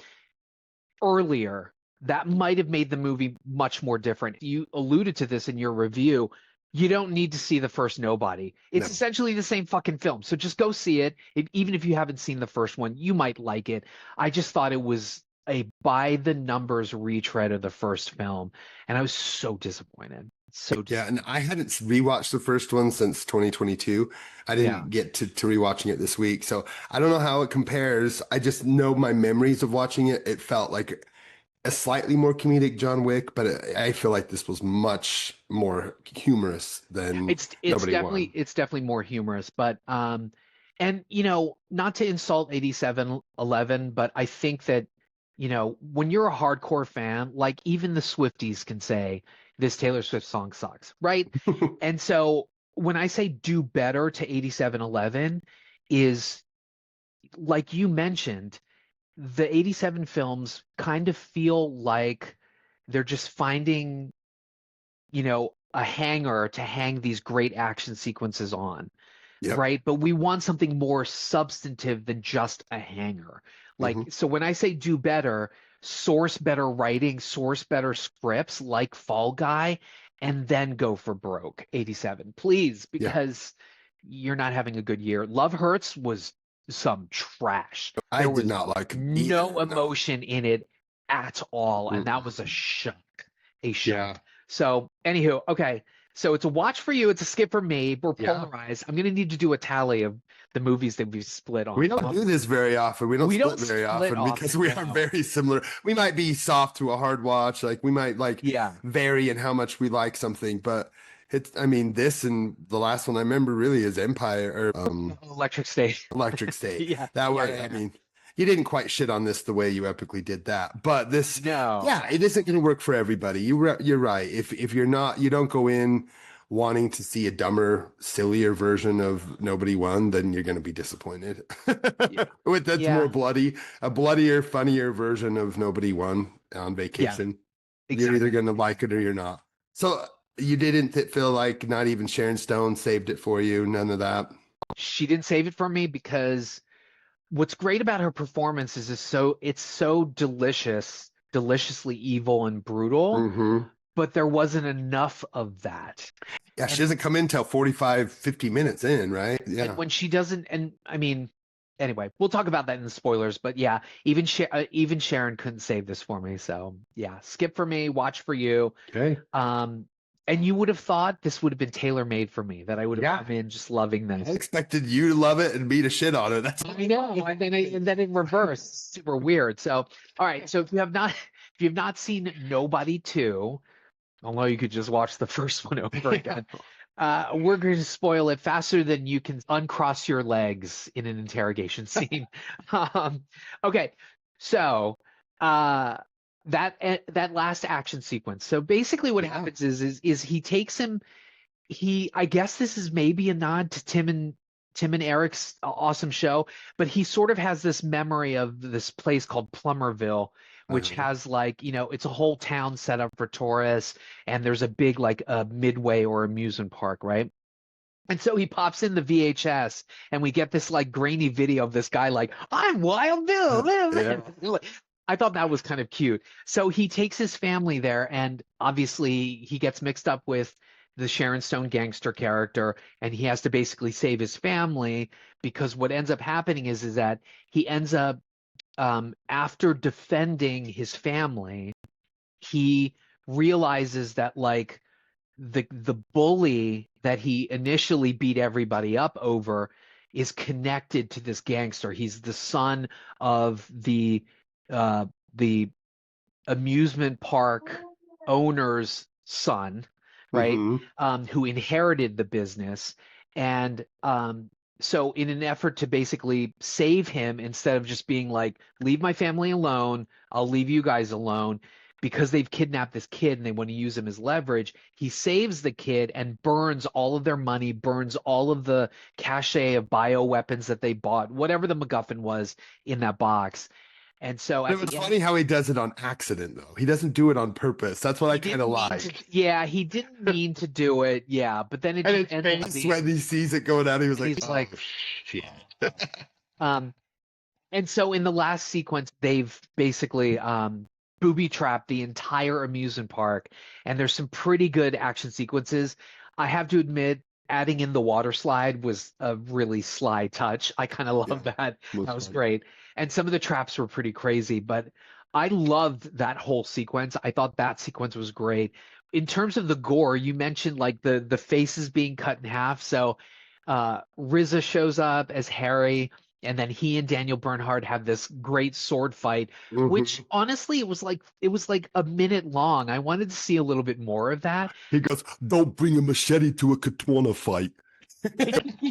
earlier, that might have made the movie much more different. You alluded to this in your review. You don't need to see the first Nobody. It's essentially the same fucking film. So just go see it. Even if you haven't seen the first one, you might like it. I just thought it was a by the numbers retread of the first film. And I was so disappointed. And I hadn't rewatched the first one since 2022. I didn't get to rewatching it this week. So I don't know how it compares. I just know my memories of watching it. It felt like a slightly more comedic John Wick, but I feel like this was much more humorous than It's Nobody Won. definitely more humorous, but and not to insult 8711, but I think that when you're a hardcore fan, like even the Swifties can say this Taylor Swift song sucks, right? And so when I say do better to 8711 is like you mentioned, the 87 films kind of feel like they're just finding a hanger to hang these great action sequences on, Yep. right? But we want something more substantive than just a hanger. Like, so when I say do better, source better writing, source better scripts like Fall Guy, and then go for broke, 87, please, because you're not having a good year. Love Hurts was some trash. I There did was not like him no either. No. emotion in it at all, and that was a shock. A shock. Yeah. So, anywho, okay. So it's a watch for you. It's a skip for me. We're Yeah. polarized. I'm going to need to do a tally of the movies that we've split on. We don't do this very often. We We don't don't split very split often because we are often, no. very similar. We might be soft to a hard watch. Like we might Yeah. vary in how much we like something, but I mean, this and the last one I remember really is Empire or Electric State. Electric State. Yeah. That was, Yeah. I mean, you didn't quite shit on this the way you epically did that, but this, No. yeah, it isn't going to work for everybody. You're right. If you're not, you don't go in wanting to see a dumber, sillier version of Nobody Won, then you're going to be disappointed. With that's Yeah. more bloody, a bloodier, funnier version of Nobody Won on Vacation. You're either going to like it or you're not. So you didn't feel like not even Sharon Stone saved it for you. None of that. She didn't save it for me because what's great about her performance is it's so deliciously evil and brutal, Mm-hmm. but there wasn't enough of that. Yeah, she doesn't come in till 45, 50 minutes in, right? Yeah. And when she doesn't, and I mean, anyway, we'll talk about that in the spoilers, but yeah, even Sharon couldn't save this for me. So yeah, skip for me, watch for you. Okay. And you would have thought this would have been tailor-made for me, that I would have Yeah. come in just loving I this. expected you to love it and me to shit on it. That's I know, and then in reverse, super weird. So, all right, so if you have not seen Nobody 2, although you could just watch the first one over again, we're going to spoil it faster than you can uncross your legs in an interrogation scene. Okay, so that last action sequence. So basically, what happens is he takes him. I guess this is maybe a nod to Tim and Eric's awesome show, but he sort of has this memory of this place called Plummerville, which has it's a whole town set up for tourists, and there's a big midway or amusement park, right? And so he pops in the VHS, and we get this grainy video of this guy I'm Wild Bill. I thought that was kind of cute. So he takes his family there, and obviously he gets mixed up with the Sharon Stone gangster character, and he has to basically save his family, because what ends up happening is that he ends up after defending his family, he realizes that the bully that he initially beat everybody up over is connected to this gangster. He's the son of the amusement park owner's son, right? Who inherited the business. And so in an effort to basically save him, instead of just being leave my family alone, I'll leave you guys alone, because they've kidnapped this kid and they want to use him as leverage, he saves the kid and burns all of their money, burns all of the cachet of bioweapons that they bought, whatever the MacGuffin was in that box. And so it was funny how he does it on accident, though. He doesn't do it on purpose. That's what I kind of like. Yeah, he didn't mean to do it. Yeah, but then when he sees it going out, he was like, he's like, shit. And so in the last sequence, they've basically booby trapped the entire amusement park, and there's some pretty good action sequences. I have to admit, adding in the water slide was a really sly touch. I kind of love that. That was great. And some of the traps were pretty crazy, but I loved that whole sequence. I thought that sequence was great. In terms of the gore, you mentioned the faces being cut in half. So RZA shows up as Harry, And then he and Daniel Bernhardt have this great sword fight, which honestly it was like a minute long. I wanted to see a little bit more of that. He goes, "Don't bring a machete to a katana fight."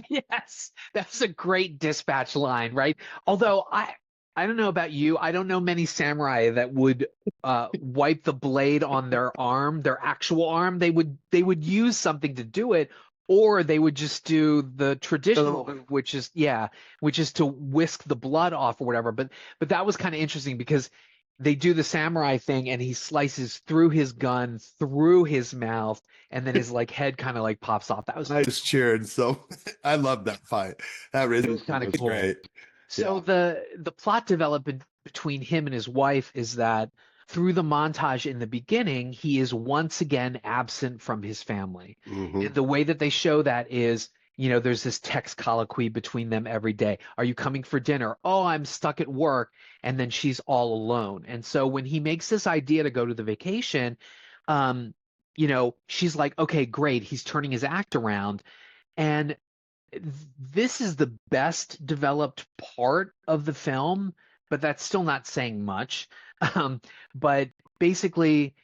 Yes, that's a great dispatch line, right? Although I don't know about you, I don't know many samurai that would wipe the blade on their arm, their actual arm. They would use something to do it, or they would just do the traditional move, which is to whisk the blood off or whatever. But that was kind of interesting because they do the samurai thing and he slices through his gun, through his mouth, and then his like head kind of like pops off. That was I just cheered. So I love that fight. That really was kind of was cool. great. So the plot development between him and his wife is that through the montage in the beginning, he is once again absent from his family. And the way that they show that is, there's this text colloquy between them every day. Are you coming for dinner? Oh, I'm stuck at work. And then she's all alone. And so when he makes this idea to go to the vacation, she's like, okay, great. He's turning his act around. And this is the best developed part of the film, but that's still not saying much. But basically,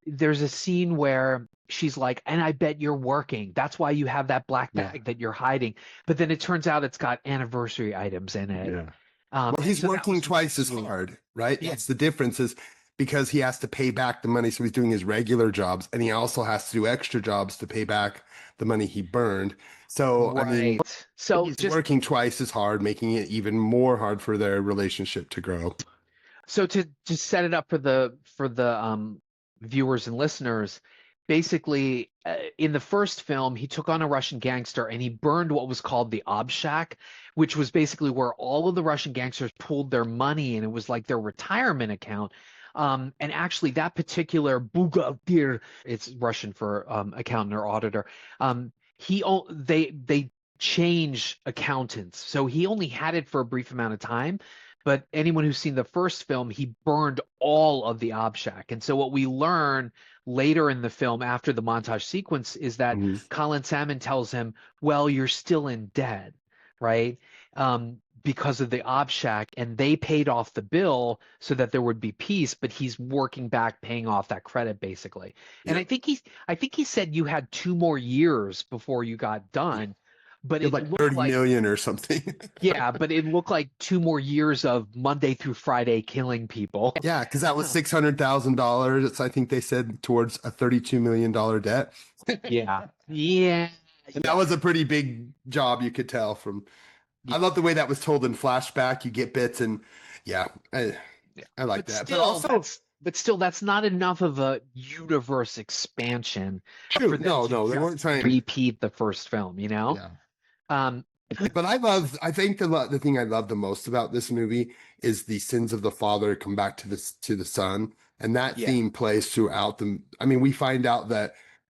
there's a scene where she's like, and I bet you're working. That's why you have that black bag that you're hiding. But then it turns out it's got anniversary items in it. Yeah. Well, he's working twice as hard, right? That's the difference is because he has to pay back the money. So he's doing his regular jobs and he also has to do extra jobs to pay back the money he burned. So, I mean, so he's just working twice as hard, making it even more hard for their relationship to grow. So to just set it up for the viewers and listeners, basically in the first film, he took on a Russian gangster and he burned what was called the Obshak, which was basically where all of the Russian gangsters pulled their money and it was like their retirement account. And actually that particular bugalter, it's Russian for accountant or auditor, they change accountants. So he only had it for a brief amount of time. But anyone who's seen the first film, he burned all of the Obshak. And so what we learn later in the film after the montage sequence is that Colin Salmon tells him, well, you're still in debt, right? Because of the Obshak, and they paid off the bill so that there would be peace, but he's working back, paying off that credit basically. And I think he said you had 2 more years before you got done. But it like looked 30 million or something. Yeah, but it looked like 2 more years of Monday through Friday killing people. Yeah, because that was $600,000. I think they said towards a $32 million debt. Yeah. And that was a pretty big job, you could tell from. I love the way that was told in flashback. You get bits, and I like that. But still, that's not enough of a universe expansion. True. No, they weren't trying to repeat the first film. Yeah. But I think the thing I love the most about this movie is the sins of the father come back to the son, and that theme plays throughout the. I mean, we find out that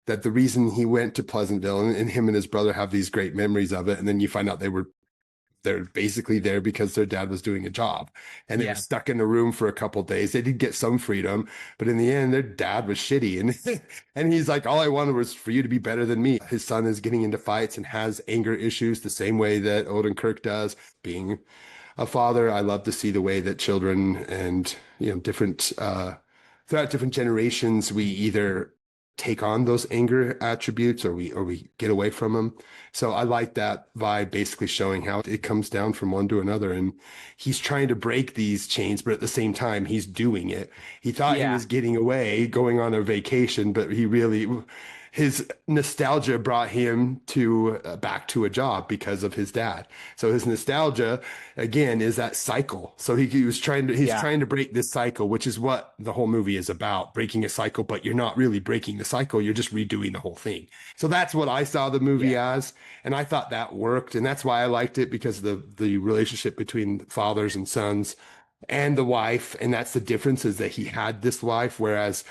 the reason he went to Pleasantville and him and his brother have these great memories of it, and then you find out they're basically there because their dad was doing a job and they were stuck in a room for a couple of days. They did get some freedom, but in the end, their dad was shitty. And he's like, all I wanted was for you to be better than me. His son is getting into fights and has anger issues the same way that Odenkirk does. Being a father, I love to see the way that children and, different, throughout different generations, we either take on those anger attributes or we get away from them. So I like that vibe, basically showing how it comes down from one to another. And he's trying to break these chains, but at the same time, he's doing it. He thought he was getting away, going on a vacation, but his nostalgia brought him to back to a job because of his dad. So his nostalgia again is that cycle. So he's trying to break this cycle, which is what the whole movie is about, breaking a cycle, but you're not really breaking the cycle. You're just redoing the whole thing. So that's what I saw the movie as. And I thought that worked. And that's why I liked it, because of the relationship between fathers and sons and the wife. And that's the difference, is that he had this wife, whereas,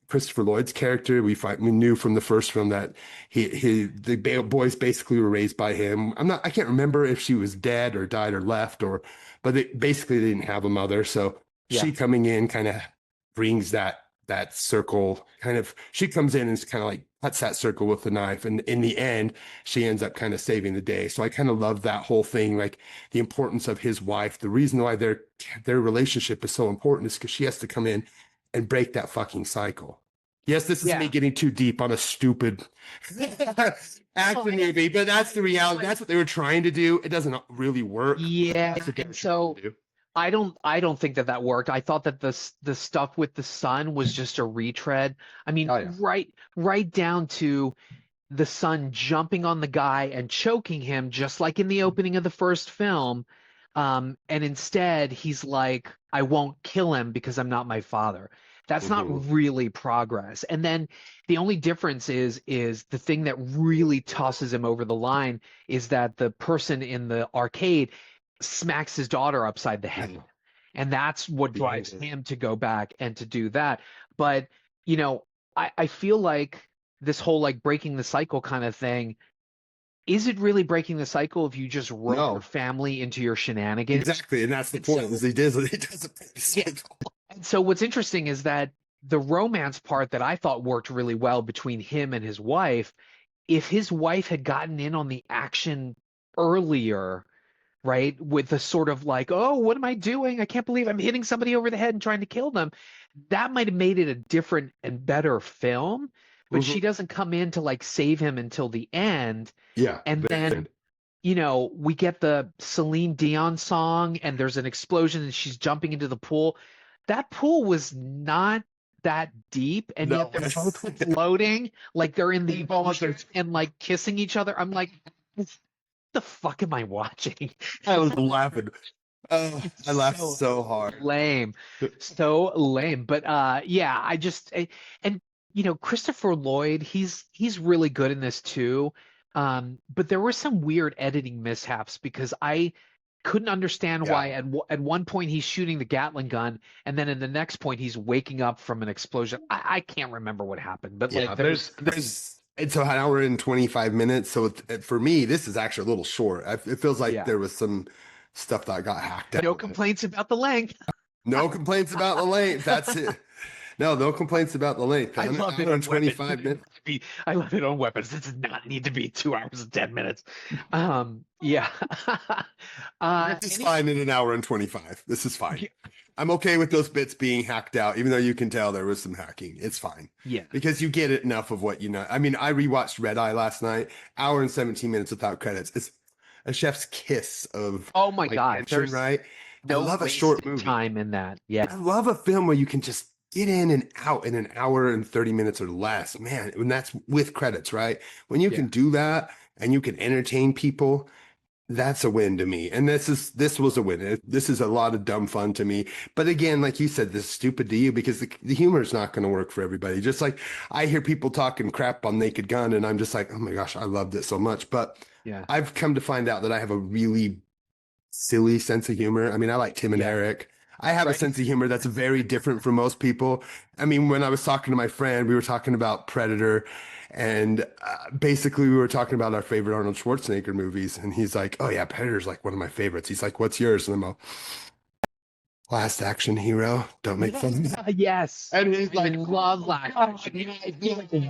Christopher Lloyd's character, we knew from the first film that the boys basically were raised by him. I can't remember if she was dead or died or left, but they didn't have a mother. So she coming in kind of brings that that circle kind of, she comes in and kind of like cuts that circle with the knife. And in the end, she ends up kind of saving the day. So I kind of love that whole thing, like the importance of his wife. The reason why their relationship is so important is because she has to come in and break that fucking cycle. Yes, this is me getting too deep on a stupid action movie, but that's the reality. That's what they were trying to do. It doesn't really work. Yeah. And so I don't think that worked. I thought that the stuff with the son was just a retread. I mean, right down to the son jumping on the guy and choking him, just like in the opening of the first film. And instead he's like, I won't kill him because I'm not my father. That's not really progress. And then the only difference is the thing that really tosses him over the line is that the person in the arcade smacks his daughter upside the head. And that's what drives him to go back and to do that. But, you know, I feel like this whole like breaking the cycle kind of thing, is it really breaking the cycle if you just rope your family into your shenanigans? Exactly. And that's the point, is he doesn't break the cycle. And so what's interesting is that the romance part that I thought worked really well between him and his wife, if his wife had gotten in on the action earlier, right, with the sort of like, oh, what am I doing? I can't believe I'm hitting somebody over the head and trying to kill them. That might have made it a different and better film, but she doesn't come in to like save him until the end. Yeah. And then, you know, we get the Celine Dion song and there's an explosion and she's jumping into the pool. That pool was not that deep, and yet they're both floating like they're in the ocean and like kissing each other. I'm like, what the fuck am I watching? I was laughing. I laughed so hard. So lame. But yeah, and you know, Christopher Lloyd, he's really good in this too. But there were some weird editing mishaps because I couldn't understand why at one point he's shooting the Gatling gun and then in the next point he's waking up from an explosion. I can't remember what happened, but like there's it's an hour and 25 minutes. So for me, this is actually a little short. It feels like there was some stuff that got hacked out. No complaints about the length. No complaints about the length. That's it. No complaints about the length. I love it on 25 minutes. I love it on weapons. This does not need to be 2 hours and 10 minutes. Yeah. This is fine in an hour and 25. This is fine. I'm okay with those bits being hacked out, even though you can tell there was some hacking. It's fine. Yeah. Because you get enough of what you know. I mean, I rewatched Red Eye last night, hour and 17 minutes without credits. It's a chef's kiss of my God. Action, right? No, I love a short movie. Time in that. Yeah. I love a film where you can just get in and out in an hour and 30 minutes or less, man. When that's with credits, right? When you can do that and you can entertain people, that's a win to me. And this was a win. This is a lot of dumb fun to me. But again, like you said, this is stupid to you because the humor is not going to work for everybody. Just like I hear people talking crap on Naked Gun and I'm just like, oh my gosh, I loved it so much. But I've come to find out that I have a really silly sense of humor. I mean, I like Tim and Eric. I have a sense of humor that's very different from most people. I mean, when I was talking to my friend, we were talking about Predator, and basically we were talking about our favorite Arnold Schwarzenegger movies. And he's like, oh yeah, Predator's like one of my favorites. He's like, what's yours? And I'm like, Last Action Hero. Don't make fun of me. Yes. And he's like, love Last Action.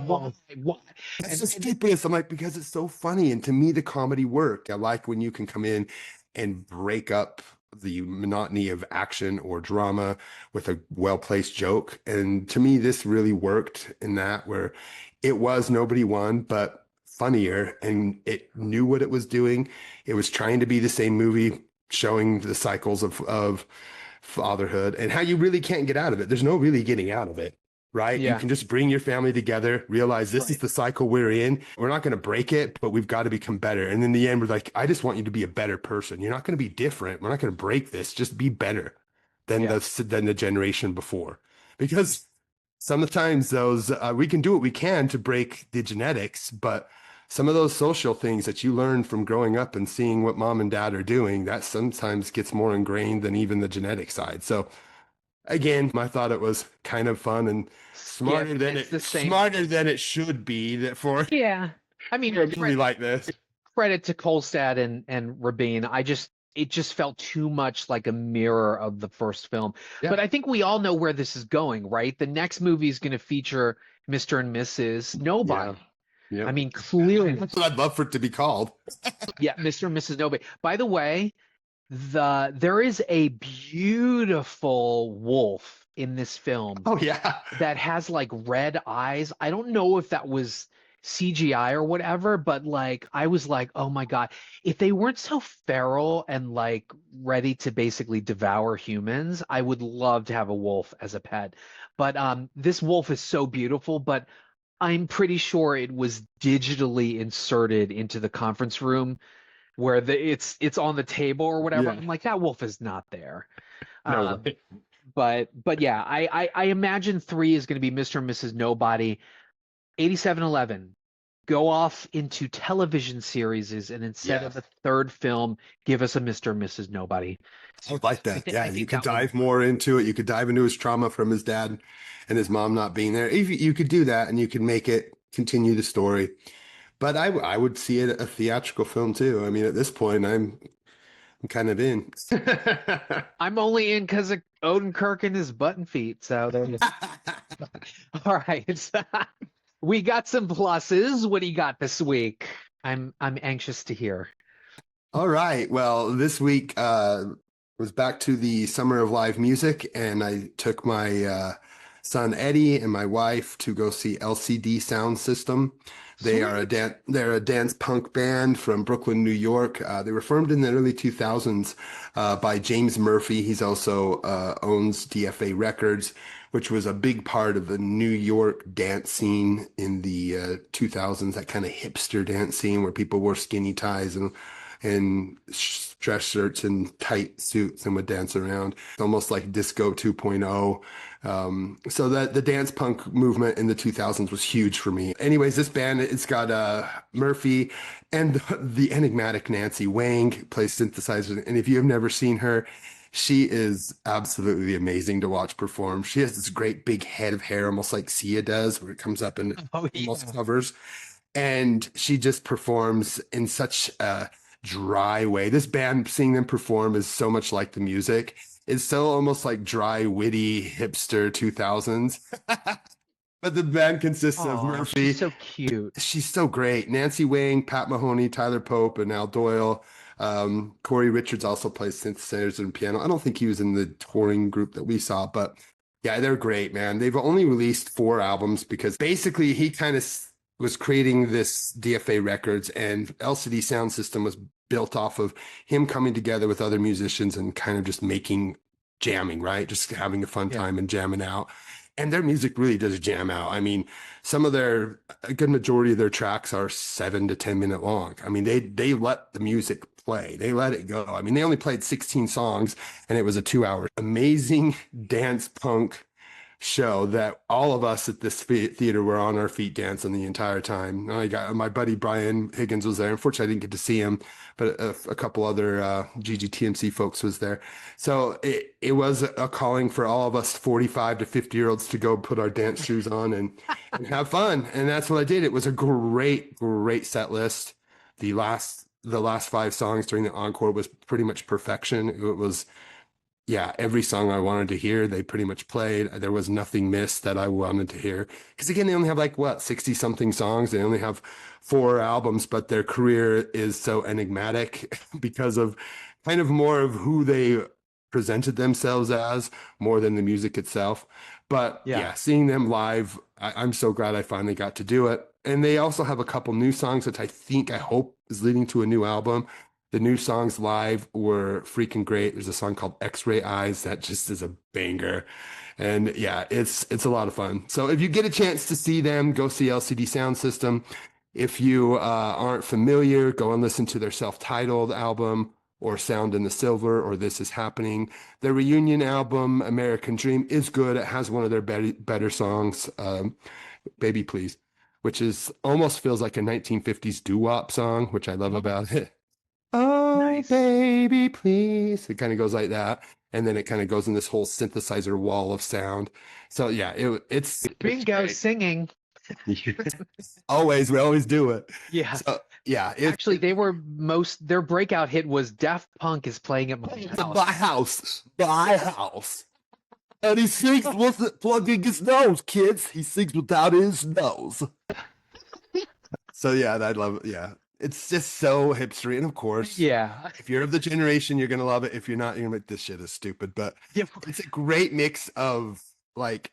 Why? That's the stupidest. I'm like, because it's so funny. And to me, the comedy worked. I like when you can come in and break up the monotony of action or drama with a well-placed joke. And to me, this really worked in that, where it was nobody won, but funnier, and it knew what it was doing. It was trying to be the same movie, showing the cycles of fatherhood and how you really can't get out of it. There's no really getting out of it. Right? You can just bring your family together, realize this is the cycle we're in. We're not going to break it, but we've got to become better. And in the end, we're like, I just want you to be a better person. You're not going to be different. We're not going to break this. Just be better than the generation before. Because sometimes those, we can do what we can to break the genetics, but some of those social things that you learn from growing up and seeing what mom and dad are doing, that sometimes gets more ingrained than even the genetic side. So again, I thought it was kind of fun and smarter than it should be. That for I mean, really like this. Credit to Kolstad and Rabin. it just felt too much like a mirror of the first film. Yeah. But I think we all know where this is going, right? The next movie is going to feature Mr. and Mrs. Nobody. Yeah. I mean, clearly, That's what I'd love for it to be called. yeah, Mr. and Mrs. Nobody. By the way, there is a beautiful wolf in this film Oh yeah. that has like red eyes. I don't know if that was CGI or whatever, but like I was like, oh my God, if they weren't so feral and like ready to basically devour humans, I would love to have a wolf as a pet. But this wolf is so beautiful, but I'm pretty sure it was digitally inserted into the conference room where it's on the table or whatever. Yeah. I'm like, that wolf is not there. No way. But yeah, I imagine 3 is going to be Mr. and Mrs. Nobody. 8711, go off into television series, and instead of a third film, give us a Mr. and Mrs. Nobody. I would like that. I You think could that would- dive more into it. You could dive into his trauma from his dad and his mom not being there. If you could do that, and you could make it continue the story. But I would see it a theatrical film too. I mean, at this point, I'm kind of in. I'm only in because of Odenkirk and his button feet. So there you go. All right. We got some pluses. What do you got this week? I'm anxious to hear. All right. Well, this week was back to the Summer of Live Music, and I took my son Eddie and my wife to go see LCD Soundsystem. They're a dance punk band from Brooklyn, New York. They were formed in the early 2000s by James Murphy. He's also owns DFA Records, which was a big part of the New York dance scene in the 2000s, that kind of hipster dance scene where people wore skinny ties and dress shirts and tight suits and would dance around. It's almost like disco 2.0. So that the dance punk movement in the 2000s was huge for me. Anyways, this band, it's got Murphy and the enigmatic Nancy Wang plays synthesizers. And if you have never seen her, she is absolutely amazing to watch perform. She has this great big head of hair, almost like Sia does, where it comes up and almost covers. And she just performs in such a dry way. This band, seeing them perform is so much like the music. It's so almost like dry, witty, hipster 2000s. But the band consists of Murphy. She's so cute. She's so great. Nancy Wang, Pat Mahoney, Tyler Pope, and Al Doyle. Corey Richards also plays synthesizers and piano. I don't think he was in the touring group that we saw, but yeah, they're great, man. They've only released 4 albums because basically he kind of was creating this DFA Records, and LCD Soundsystem was built off of him coming together with other musicians and kind of just jamming, right? Just having a fun time and jamming out. And their music really does jam out. I mean, a good majority of their tracks are 7 to 10 minute long. I mean, they let the music play. They let it go. I mean, they only played 16 songs and it was a 2-hour amazing dance punk show that all of us at this theater were on our feet dancing the entire time. I got my buddy Brian Higgins was there. Unfortunately, I didn't get to see him, but a couple other GGTMC folks was there. So it was a calling for all of us 45 to 50-year-olds to go put our dance shoes on and have fun. And that's what I did. It was a great set list. The last 5 songs during the encore was pretty much perfection. It was, yeah, every song I wanted to hear, they pretty much played. There was nothing missed that I wanted to hear. Because again, they only have 60-something songs. They only have 4 albums, but their career is so enigmatic because of kind of more of who they presented themselves as more than the music itself. But yeah seeing them live, I'm so glad I finally got to do it. And they also have a couple new songs that I hope is leading to a new album. The new songs live were freaking great. There's a song called X-Ray Eyes that just is a banger. And yeah, it's a lot of fun. So if you get a chance to see them, go see LCD Soundsystem. If you aren't familiar, go and listen to their self-titled album or Sound in the Silver or This Is Happening. Their reunion album, American Dream, is good. It has one of their better songs, Baby Please, which is almost feels like a 1950s doo-wop song, which I love about it. Oh, nice. Baby, please. It kind of goes like that. And then it kind of goes in this whole synthesizer wall of sound. So yeah, it's bingo singing. Always, we always do it. Yeah. So yeah, Actually, their breakout hit was Daft Punk is playing at my house. My house. And he sings with it plugging his nose, kids. He sings without his nose. So yeah, I love it. Yeah. It's just so hipstery. And of course, Yeah. if you're of the generation, you're gonna love it. If you're not, you're gonna be like, this shit is stupid. But Yeah. it's a great mix of like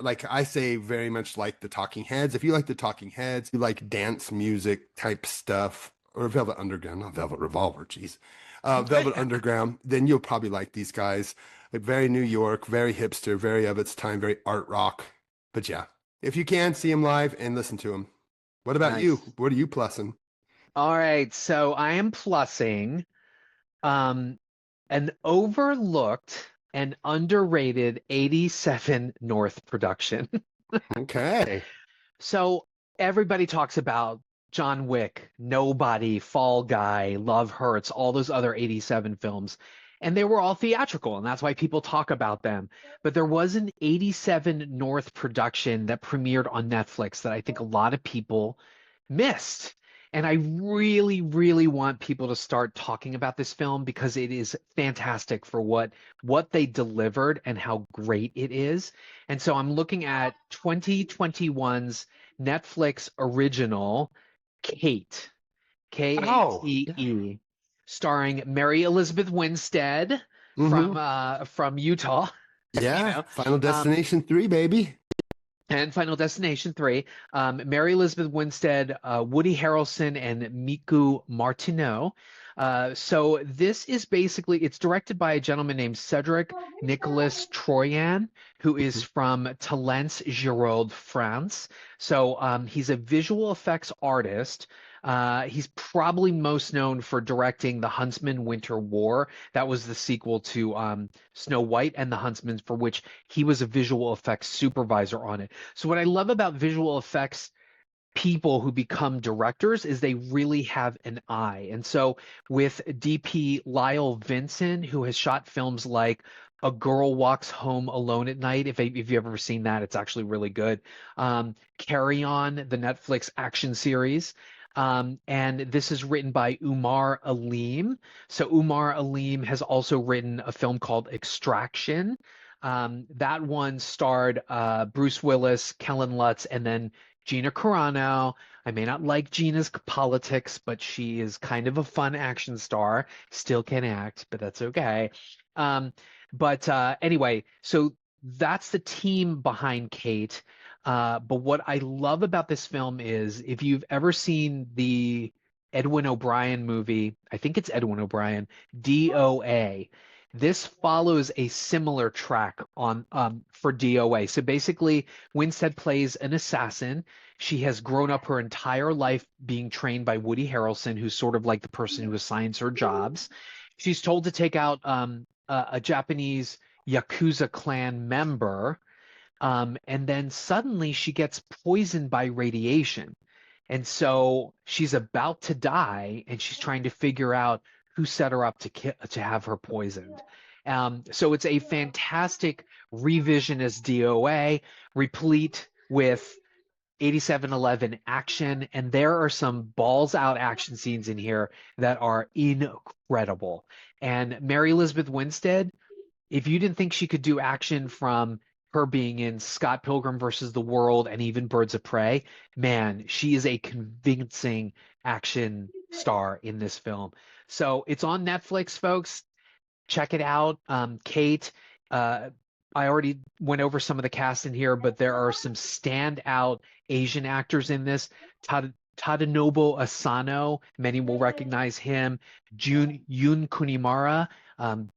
I say, very much like the Talking Heads. If you like the Talking Heads, you like dance music type stuff, or Velvet Underground, not Velvet Revolver, geez. Velvet Underground, then you'll probably like these guys. Like very New York, very hipster, very of its time, very art rock. But yeah, if you can see them live and listen to them. What about you? Nice. What are you plussing? All right, so I am plussing an overlooked and underrated 87 North production. Okay. So everybody talks about John Wick, Nobody, Fall Guy, Love Hurts, all those other 87 films. And they were all theatrical, and that's why people talk about them. But there was an 87 North production that premiered on Netflix that I think a lot of people missed. And I really, really want people to start talking about this film because it is fantastic for what they delivered and how great it is. And so I'm looking at 2021's Netflix original Kate, Kate, starring Mary Elizabeth Winstead from Utah. Yeah, Final Destination 3, baby. And Final Destination 3, Mary Elizabeth Winstead, Woody Harrelson, and Miku Martineau. So this is basically, it's directed by a gentleman named Cedric Nicolas Troyan, who is from Talence, Gironde, France. So he's a visual effects artist. He's probably most known for directing The Huntsman Winter War. That was the sequel to Snow White and the Huntsman, for which he was a visual effects supervisor on it. So what I love about visual effects people who become directors is they really have an eye. And so with DP Lyle Vinson, who has shot films like A Girl Walks Home Alone at Night, if you've ever seen that, it's actually really good. Carry On, the Netflix action series. And this is written by Umar Aleem. So Umar Aleem has also written a film called Extraction. That one starred Bruce Willis, Kellen Lutz, and then Gina Carano. I may not like Gina's politics, but she is kind of a fun action star. Still can act, but that's okay. But anyway, so that's the team behind Kate. But what I love about this film is if you've ever seen the Edwin O'Brien movie, I think it's Edwin O'Brien, D.O.A. This follows a similar track on for D.O.A. So basically, Winstead plays an assassin. She has grown up her entire life being trained by Woody Harrelson, who's sort of like the person who assigns her jobs. She's told to take out a Japanese Yakuza clan member. And then suddenly she gets poisoned by radiation. And so she's about to die, and she's trying to figure out who set her up to have her poisoned. So it's a fantastic revisionist DOA, replete with 8711 action, and there are some balls out action scenes in here that are incredible. And Mary Elizabeth Winstead, if you didn't think she could do action from her being in Scott Pilgrim versus the World and even Birds of Prey, man, she is a convincing action star in this film. So it's on Netflix, folks. Check it out. Kate, I already went over some of the cast in here, but there are some standout Asian actors in this. Tadanobu Asano, many will recognize him. Yoon Kunimura,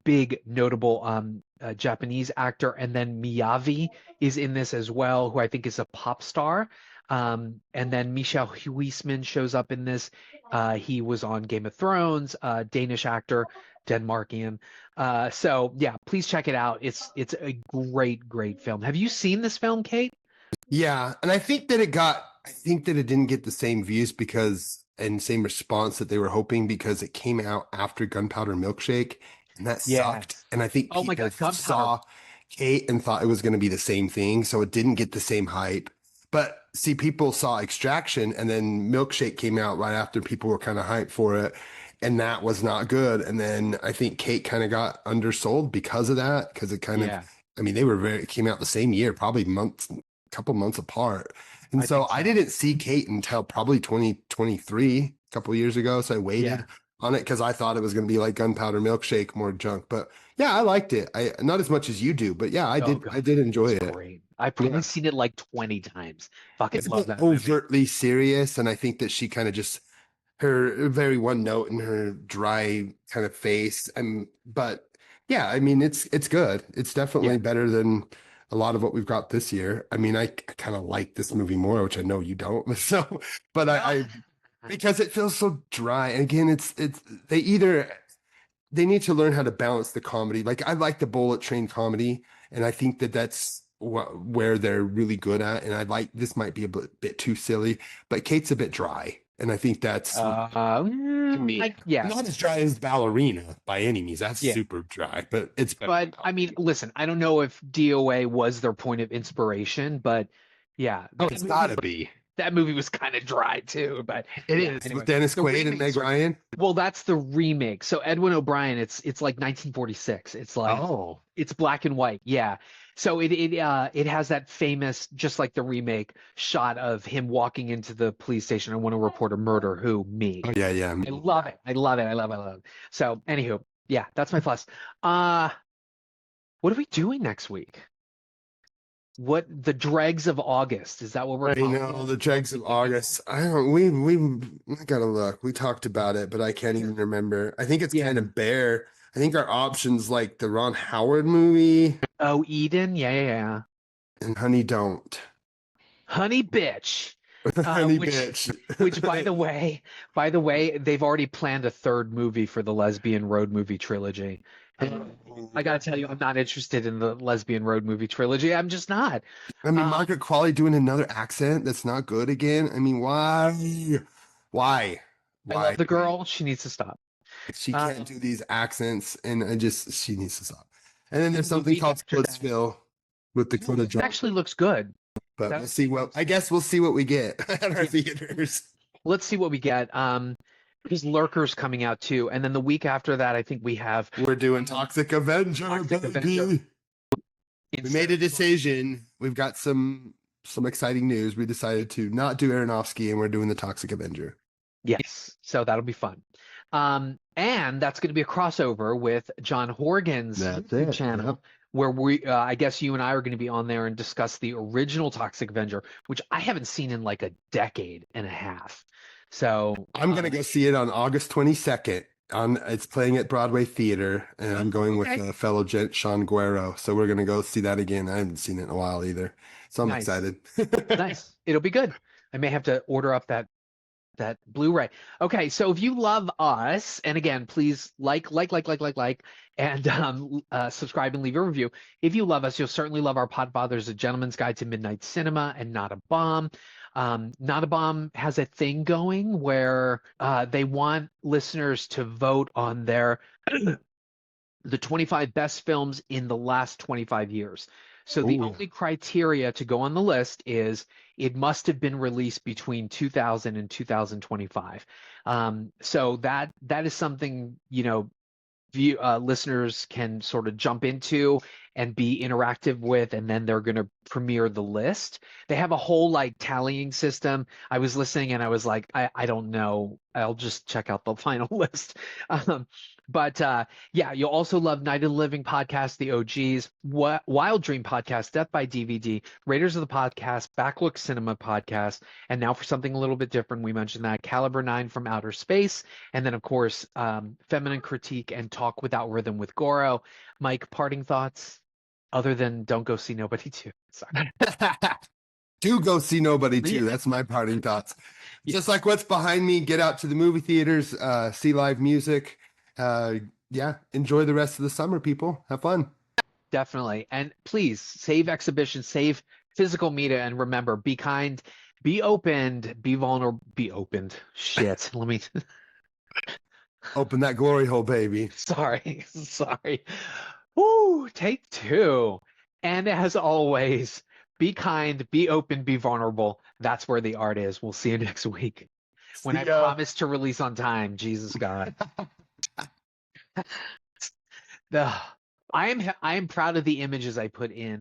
big notable Japanese actor, and then Miyavi is in this as well, who I think is a pop star. And then Michelle Huisman shows up in this. He was on Game of Thrones, Danish actor, Denmarkian. So yeah, please check it out. It's a great film. Have you seen this film, Kate? Yeah, and I think that it didn't get the same views and same response that they were hoping because it came out after Gunpowder Milkshake, and that sucked. And I think Oh my people God, saw Kate and thought it was going to be the same thing, so it didn't get the same hype. But see, people saw Extraction, and then Milkshake came out right after. People were kind of hyped for it, and that was not good. And then I think Kate kind of got undersold because of that, because it kind of, Yeah. I mean, it came out the same year, probably couple months apart. And I so think so. I didn't see Kate until probably 2023, a couple of years ago. So I waited Yeah. on it because I thought it was going to be like Gunpowder Milkshake, more junk. But yeah, I liked it. I not as much as you do, but yeah, I Oh, did. God. I did enjoy It's it. great. I've probably Yeah. seen it like 20 times. Fucking It's love not that movie. overtly serious, and I think that she kind of just her very one note and her dry kind of face. But yeah, I mean, it's good. It's definitely Yeah. better than a lot of what we've got this year. I mean, I kind of like this movie more, which I know you don't. So, but I because it feels so dry. And again, it's they need to learn how to balance the comedy. Like I like the Bullet Train comedy, and I think that that's where they're really good at. And I like this might be a bit too silly, but Kate's a bit dry, and I think that's yeah. not as dry as Ballerina by any means. That's Yeah. super dry, but it's better. But I mean, listen, I don't know if D.O.A. was their point of inspiration, but yeah, Oh, it's gotta be. that movie was kind of dry too. But It yeah, is anyway. with Dennis The Quaid and remakes Meg are- Ryan. Well, that's the remake. So Edwin O'Brien, it's like 1946. It's like Oh, it's black and white. Yeah. So it has that famous, just like the remake, shot of him walking into the police station. I want to report a murder. Who? Me. oh yeah, yeah. I love it. I love it. I love it. I love it. So, anywho, yeah, that's my plus. What are we doing next week? What the dregs of August? Is that what we're I calling know it? the dregs of August. I don't. I gotta look. We talked about it, but I can't even remember. I think it's Yeah. kind of bare. I think our options like the Ron Howard movie Oh, Eden? Yeah. and Honey Don't. Honey Bitch. Honey which- Bitch. Which, by the way, they've already planned a third movie for the lesbian road movie trilogy. I gotta tell you, I'm not interested in the lesbian road movie trilogy. I'm just not. I mean, Margaret Qualley doing another accent that's not good again. I mean, why? Why? I love the girl. She needs to stop. She can't do these accents, and she needs to stop. And then there's The something week called after that- Splitsville with Dakota It Johnson. actually looks good. But that- we'll see I guess we'll see what we get at our theaters. Let's see what we get. Because Lurker's coming out too, and then the week after that, I think we have We're doing Toxic Avenger, Toxic baby. Avenger. We made a decision. We've got some exciting news. We decided to not do Aronofsky, and we're doing the Toxic Avenger. Yes, so that'll be fun. And that's going to be a crossover with John Horgan's That's YouTube it, channel, yep. where I guess you and I are going to be on there and discuss the original Toxic Avenger, which I haven't seen in like a decade and a half. So I'm gonna go see it on August 22nd. It's playing at Broadway Theater, and I'm going with a fellow gent, Sean Guerrero. So we're gonna go see that again. I haven't seen it in a while either, so I'm Nice. excited. Nice. It'll be good. I may have to order up that Blu-ray. Okay, so if you love us, and again, please like, and subscribe and leave a review. If you love us, you'll certainly love our Podfathers: A Gentleman's Guide to Midnight Cinema and Not a Bomb. Not a Bomb has a thing going where they want listeners to vote on their the 25 best films in the last 25 years. So the Ooh. only criteria to go on the list is it must have been released between 2000 and 2025. So that is something, listeners can sort of jump into and be interactive with, and then they're going to premiere the list. They have a whole like tallying system. I was listening and I was like, I don't know. I'll just check out the final list. But yeah, you'll also love Night of the Living podcast, the OGs, Wild Dream podcast, Death by DVD, Raiders of the Podcast, Backlook Cinema podcast, and now for something a little bit different, we mentioned that Caliber 9 from Outer Space, and then of course, Feminine Critique and Talk Without Rhythm with Goro. Mike, parting thoughts other than don't go see Nobody 2. Sorry. Do go see Nobody too. That's my parting thoughts. Just like what's behind me, get out to the movie theaters, see live music. Yeah, enjoy the rest of the summer, people. Have fun. Definitely. And please save exhibitions, save physical media, and remember, be kind, be opened, be vulnerable, be opened. Shit. Let me Open that glory hole, baby. sorry. Woo, take two. And as always, Be kind, be open, be vulnerable. That's where the art is. We'll see you next week. When I See ya. promise to release on time, Jesus God. I am proud of the images I put in.